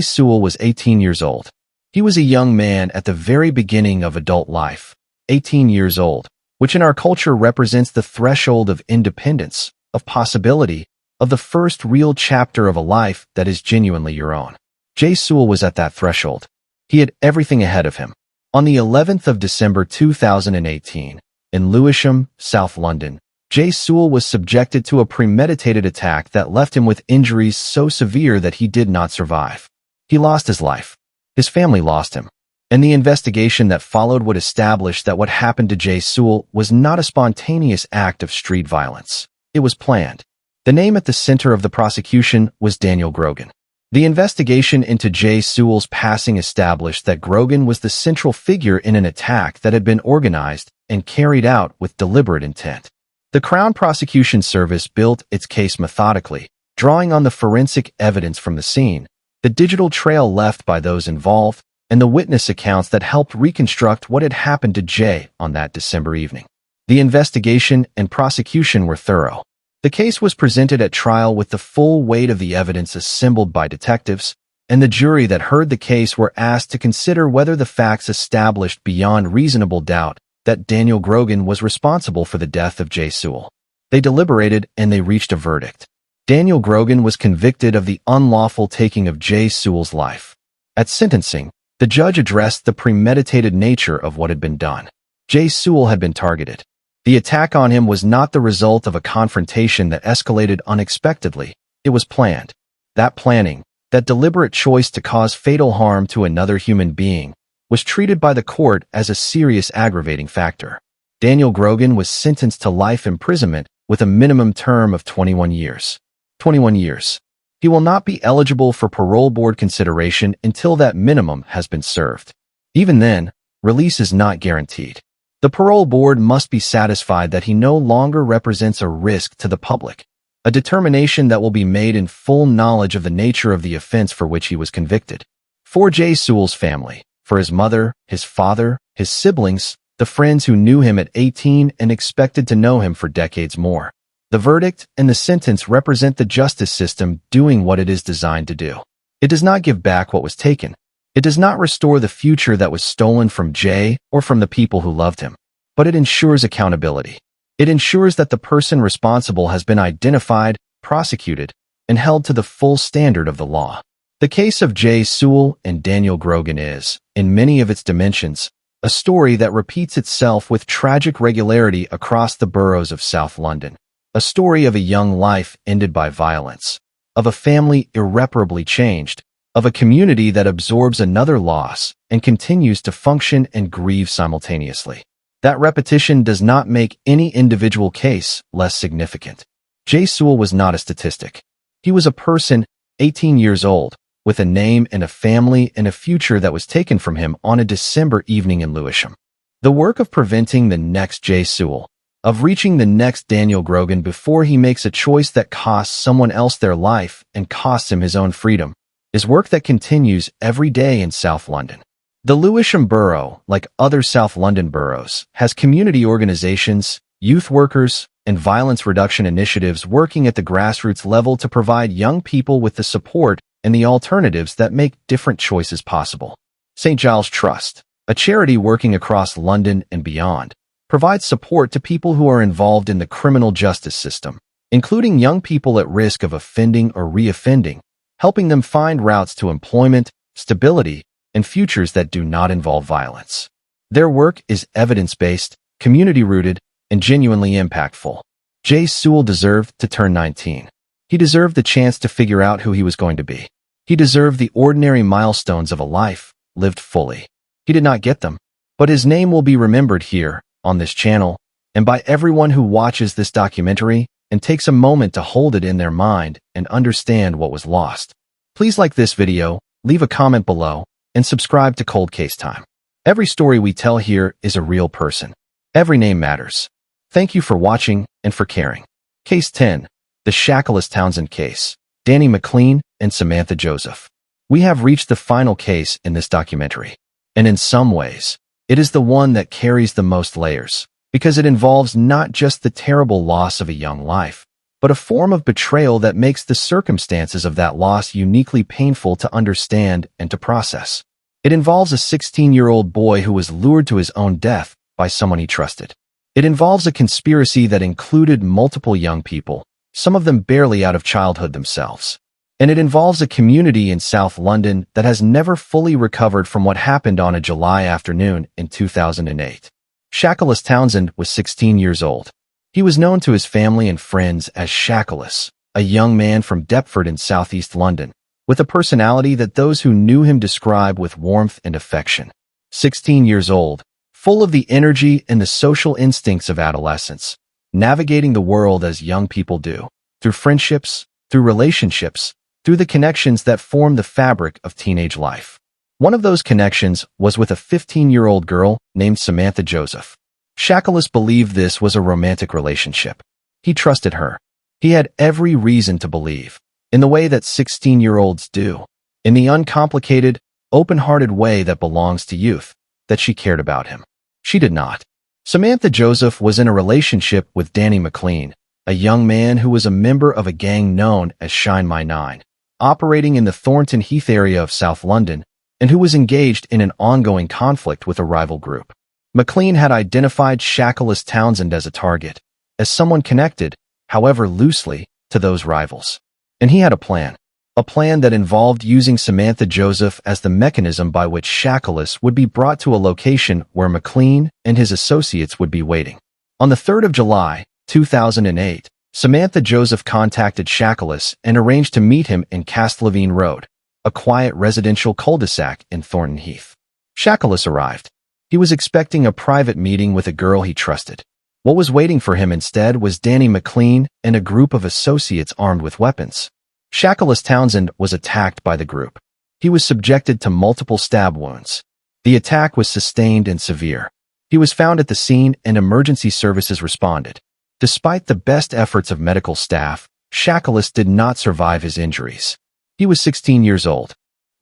Sewell was 18 years old. He was a young man at the very beginning of adult life, 18 years old, which in our culture represents the threshold of independence, of possibility, of the first real chapter of a life that is genuinely your own. Jay Sewell was at that threshold. He had everything ahead of him. On the 11th of December 2018, in Lewisham, South London, Jay Sewell was subjected to a premeditated attack that left him with injuries so severe that he did not survive. He lost his life. His family lost him. And the investigation that followed would establish that what happened to Jay Sewell was not a spontaneous act of street violence. It was planned. The name at the center of the prosecution was Daniel Grogan. The investigation into Jay Sewell's passing established that Grogan was the central figure in an attack that had been organized and carried out with deliberate intent. The Crown Prosecution Service built its case methodically, drawing on the forensic evidence from the scene, the digital trail left by those involved, and the witness accounts that helped reconstruct what had happened to Jay on that December evening. The investigation and prosecution were thorough. The case was presented at trial with the full weight of the evidence assembled by detectives, and the jury that heard the case were asked to consider whether the facts established beyond reasonable doubt that Daniel Grogan was responsible for the death of Jay Sewell. They deliberated and they reached a verdict. Daniel Grogan was convicted of the unlawful taking of Jay Sewell's life. At sentencing, the judge addressed the premeditated nature of what had been done. Jay Sewell had been targeted. The attack on him was not the result of a confrontation that escalated unexpectedly. It was planned. That planning, that deliberate choice to cause fatal harm to another human being, was treated by the court as a serious aggravating factor. Daniel Grogan was sentenced to life imprisonment with a minimum term of 21 years. 21 years. He will not be eligible for parole board consideration until that minimum has been served. Even then, release is not guaranteed. The parole board must be satisfied that he no longer represents a risk to the public, a determination that will be made in full knowledge of the nature of the offense for which he was convicted. For Jay Sewell's family, for his mother, his father, his siblings, the friends who knew him at 18 and expected to know him for decades more, the verdict and the sentence represent the justice system doing what it is designed to do. It does not give back what was taken. It does not restore the future that was stolen from Jay or from the people who loved him, but it ensures accountability. It ensures that the person responsible has been identified, prosecuted, and held to the full standard of the law. The case of Jay Sewell and Daniel Grogan is, in many of its dimensions, a story that repeats itself with tragic regularity across the boroughs of South London. A story of a young life ended by violence, of a family irreparably changed, of a community that absorbs another loss and continues to function and grieve simultaneously. That repetition does not make any individual case less significant. Jay Sewell was not a statistic. He was a person, 18 years old, with a name and a family and a future that was taken from him on a December evening in Lewisham. The work of preventing the next Jay Sewell, of reaching the next Daniel Grogan before he makes a choice that costs someone else their life and costs him his own freedom, is work that continues every day in South London. The Lewisham Borough, like other South London boroughs, has community organizations, youth workers, and violence reduction initiatives working at the grassroots level to provide young people with the support and the alternatives that make different choices possible. St. Giles Trust, a charity working across London and beyond, provides support to people who are involved in the criminal justice system, including young people at risk of offending or reoffending, helping them find routes to employment, stability, and futures that do not involve violence. Their work is evidence-based, community-rooted, and genuinely impactful. Jay Sewell deserved to turn 19. He deserved the chance to figure out who he was going to be. He deserved the ordinary milestones of a life lived fully. He did not get them, but his name will be remembered here, on this channel, and by everyone who watches this documentary and takes a moment to hold it in their mind and understand what was lost. Please like this video, leave a comment below, and subscribe to Cold Case Time. Every story we tell here is a real person. Every name matters. Thank you for watching and for caring. Case 10. The Shakilus Townsend Case. Danny McLean and Samantha Joseph. We have reached the final case in this documentary. And in some ways, it is the one that carries the most layers, because it involves not just the terrible loss of a young life, but a form of betrayal that makes the circumstances of that loss uniquely painful to understand and to process. It involves a 16-year-old boy who was lured to his own death by someone he trusted. It involves a conspiracy that included multiple young people, some of them barely out of childhood themselves. And it involves a community in South London that has never fully recovered from what happened on a July afternoon in 2008. Shakilus Townsend was 16 years old. He was known to his family and friends as Shakilus, a young man from Deptford in southeast London, with a personality that those who knew him describe with warmth and affection. 16 years old, full of the energy and the social instincts of adolescence, navigating the world as young people do, through friendships, through relationships, through the connections that form the fabric of teenage life. One of those connections was with a 15-year-old girl named Samantha Joseph. Shakilus believed this was a romantic relationship. He trusted her. He had every reason to believe, in the way that 16-year-olds do, in the uncomplicated, open-hearted way that belongs to youth, that she cared about him. She did not. Samantha Joseph was in a relationship with Danny McLean, a young man who was a member of a gang known as Shine My Nine, operating in the Thornton Heath area of South London, and who was engaged in an ongoing conflict with a rival group. McLean had identified Shakilus Townsend as a target, as someone connected, however loosely, to those rivals. And he had a plan that involved using Samantha Joseph as the mechanism by which Shakilus would be brought to a location where McLean and his associates would be waiting. On the 3rd of July, 2008, Samantha Joseph contacted Shakilus and arranged to meet him in Castlevine Road, a quiet residential cul-de-sac in Thornton Heath. Shakilus arrived. He was expecting a private meeting with a girl he trusted. What was waiting for him instead was Danny McLean and a group of associates armed with weapons. Shakilus Townsend was attacked by the group. He was subjected to multiple stab wounds. The attack was sustained and severe. He was found at the scene and emergency services responded. Despite the best efforts of medical staff, Shakilus did not survive his injuries. He was 16 years old.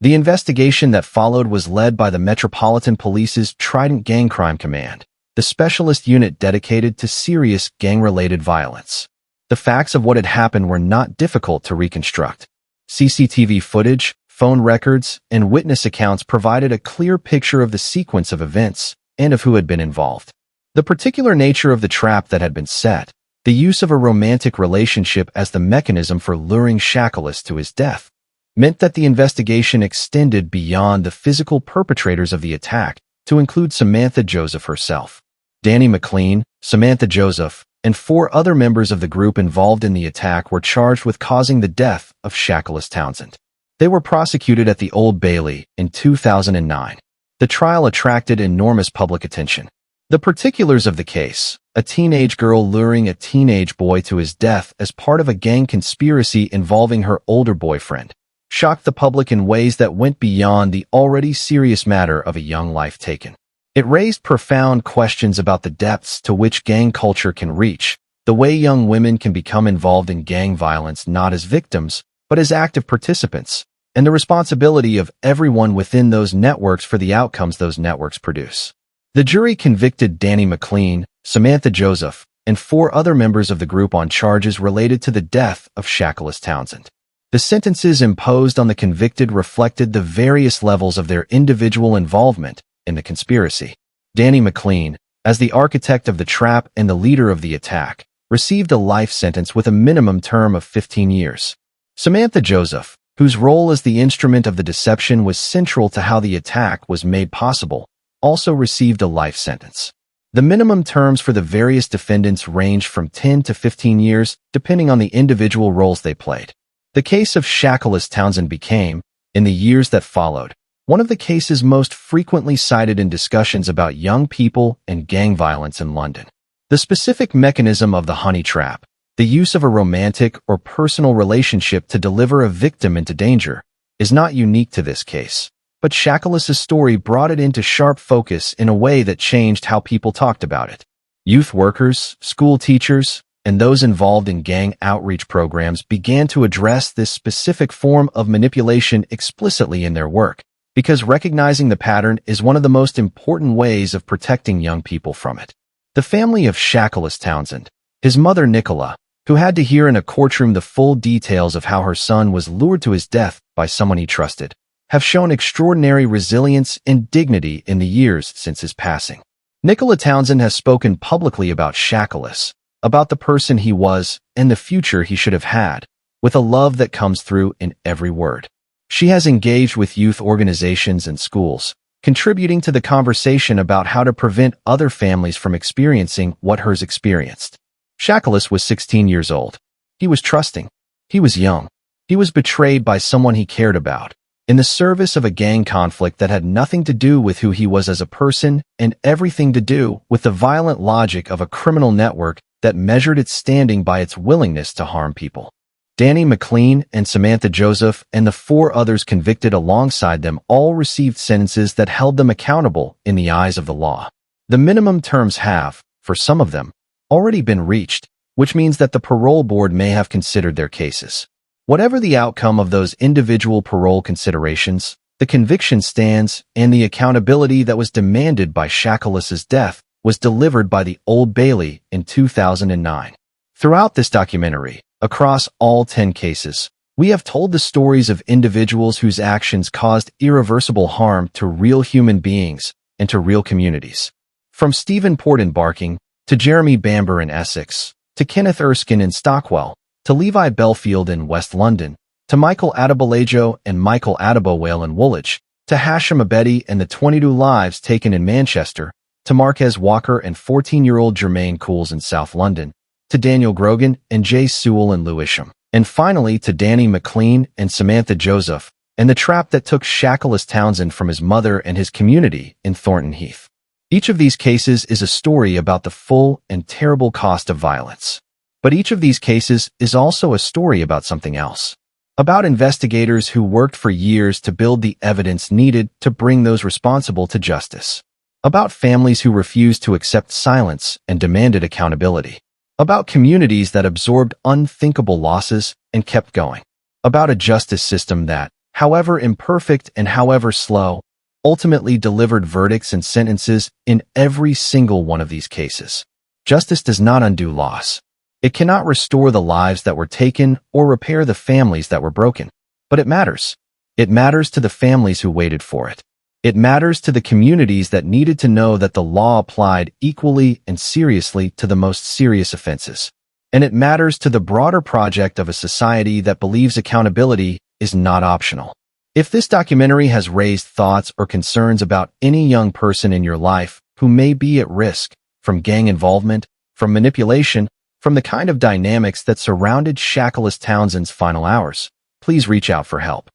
The investigation that followed was led by the Metropolitan Police's Trident Gang Crime Command, the specialist unit dedicated to serious gang-related violence. The facts of what had happened were not difficult to reconstruct. CCTV footage, phone records, and witness accounts provided a clear picture of the sequence of events and of who had been involved. The particular nature of the trap that had been set, the use of a romantic relationship as the mechanism for luring Shakilus to his death, meant that the investigation extended beyond the physical perpetrators of the attack to include Samantha Joseph herself. Danny McLean, Samantha Joseph, and 4 other members of the group involved in the attack were charged with causing the death of Shakilus Townsend. They were prosecuted at the Old Bailey in 2009. The trial attracted enormous public attention. The particulars of the case, a teenage girl luring a teenage boy to his death as part of a gang conspiracy involving her older boyfriend, shocked the public in ways that went beyond the already serious matter of a young life taken. It raised profound questions about the depths to which gang culture can reach, the way young women can become involved in gang violence not as victims, but as active participants, and the responsibility of everyone within those networks for the outcomes those networks produce. The jury convicted Danny McLean, Samantha Joseph, and 4 other members of the group on charges related to the death of Shakilus Townsend. The sentences imposed on the convicted reflected the various levels of their individual involvement in the conspiracy. Danny McLean, as the architect of the trap and the leader of the attack, received a life sentence with a minimum term of 15 years. Samantha Joseph, whose role as the instrument of the deception was central to how the attack was made possible, also received a life sentence. The minimum terms for the various defendants ranged from 10 to 15 years, depending on the individual roles they played. The case of Shakilus Townsend became, in the years that followed, one of the cases most frequently cited in discussions about young people and gang violence in London. The specific mechanism of the honey trap, the use of a romantic or personal relationship to deliver a victim into danger, is not unique to this case, but Shakilus's story brought it into sharp focus in a way that changed how people talked about it. Youth workers, school teachers, and those involved in gang outreach programs began to address this specific form of manipulation explicitly in their work, because recognizing the pattern is one of the most important ways of protecting young people from it. The family of Shakilus Townsend, his mother Nicola, who had to hear in a courtroom the full details of how her son was lured to his death by someone he trusted, have shown extraordinary resilience and dignity in the years since his passing. Nicola Townsend has spoken publicly about Shakilus, about the person he was and the future he should have had, with a love that comes through in every word. She has engaged with youth organizations and schools, contributing to the conversation about how to prevent other families from experiencing what hers experienced. Shakilus was 16 years old. He was trusting. He was young. He was betrayed by someone he cared about, in the service of a gang conflict that had nothing to do with who he was as a person and everything to do with the violent logic of a criminal network that measured its standing by its willingness to harm people. Danny McLean and Samantha Joseph and the 4 others convicted alongside them all received sentences that held them accountable in the eyes of the law. The minimum terms have, for some of them, already been reached, which means that the parole board may have considered their cases. Whatever the outcome of those individual parole considerations, the conviction stands, and the accountability that was demanded by Shakilus's death was delivered by the Old Bailey in 2009. Throughout this documentary, across all 10 cases, we have told the stories of individuals whose actions caused irreversible harm to real human beings and to real communities. From Stephen Port in Barking, to Jeremy Bamber in Essex, to Kenneth Erskine in Stockwell, to Levi Bellfield in West London, to Michael Adebolajo and Michael Adebowale in Woolwich, to Hashem Abedi and the 22 lives taken in Manchester, to Marques Walker and 14-year-old Jermaine in South London, to Daniel Grogan and Jay Sewell in Lewisham, and finally to Danny McLean and Samantha Joseph, and the trap that took Shakilus Townsend from his mother and his community in Thornton Heath. Each of these cases is a story about the full and terrible cost of violence. But each of these cases is also a story about something else. About investigators who worked for years to build the evidence needed to bring those responsible to justice. About families who refused to accept silence and demanded accountability. About communities that absorbed unthinkable losses and kept going. About a justice system that, however imperfect and however slow, ultimately delivered verdicts and sentences in every single one of these cases. Justice does not undo loss. It cannot restore the lives that were taken or repair the families that were broken. But it matters. It matters to the families who waited for it. It matters to the communities that needed to know that the law applied equally and seriously to the most serious offenses. And it matters to the broader project of a society that believes accountability is not optional. If this documentary has raised thoughts or concerns about any young person in your life who may be at risk from gang involvement, from manipulation, from the kind of dynamics that surrounded Shakilus Townsend's final hours, please reach out for help.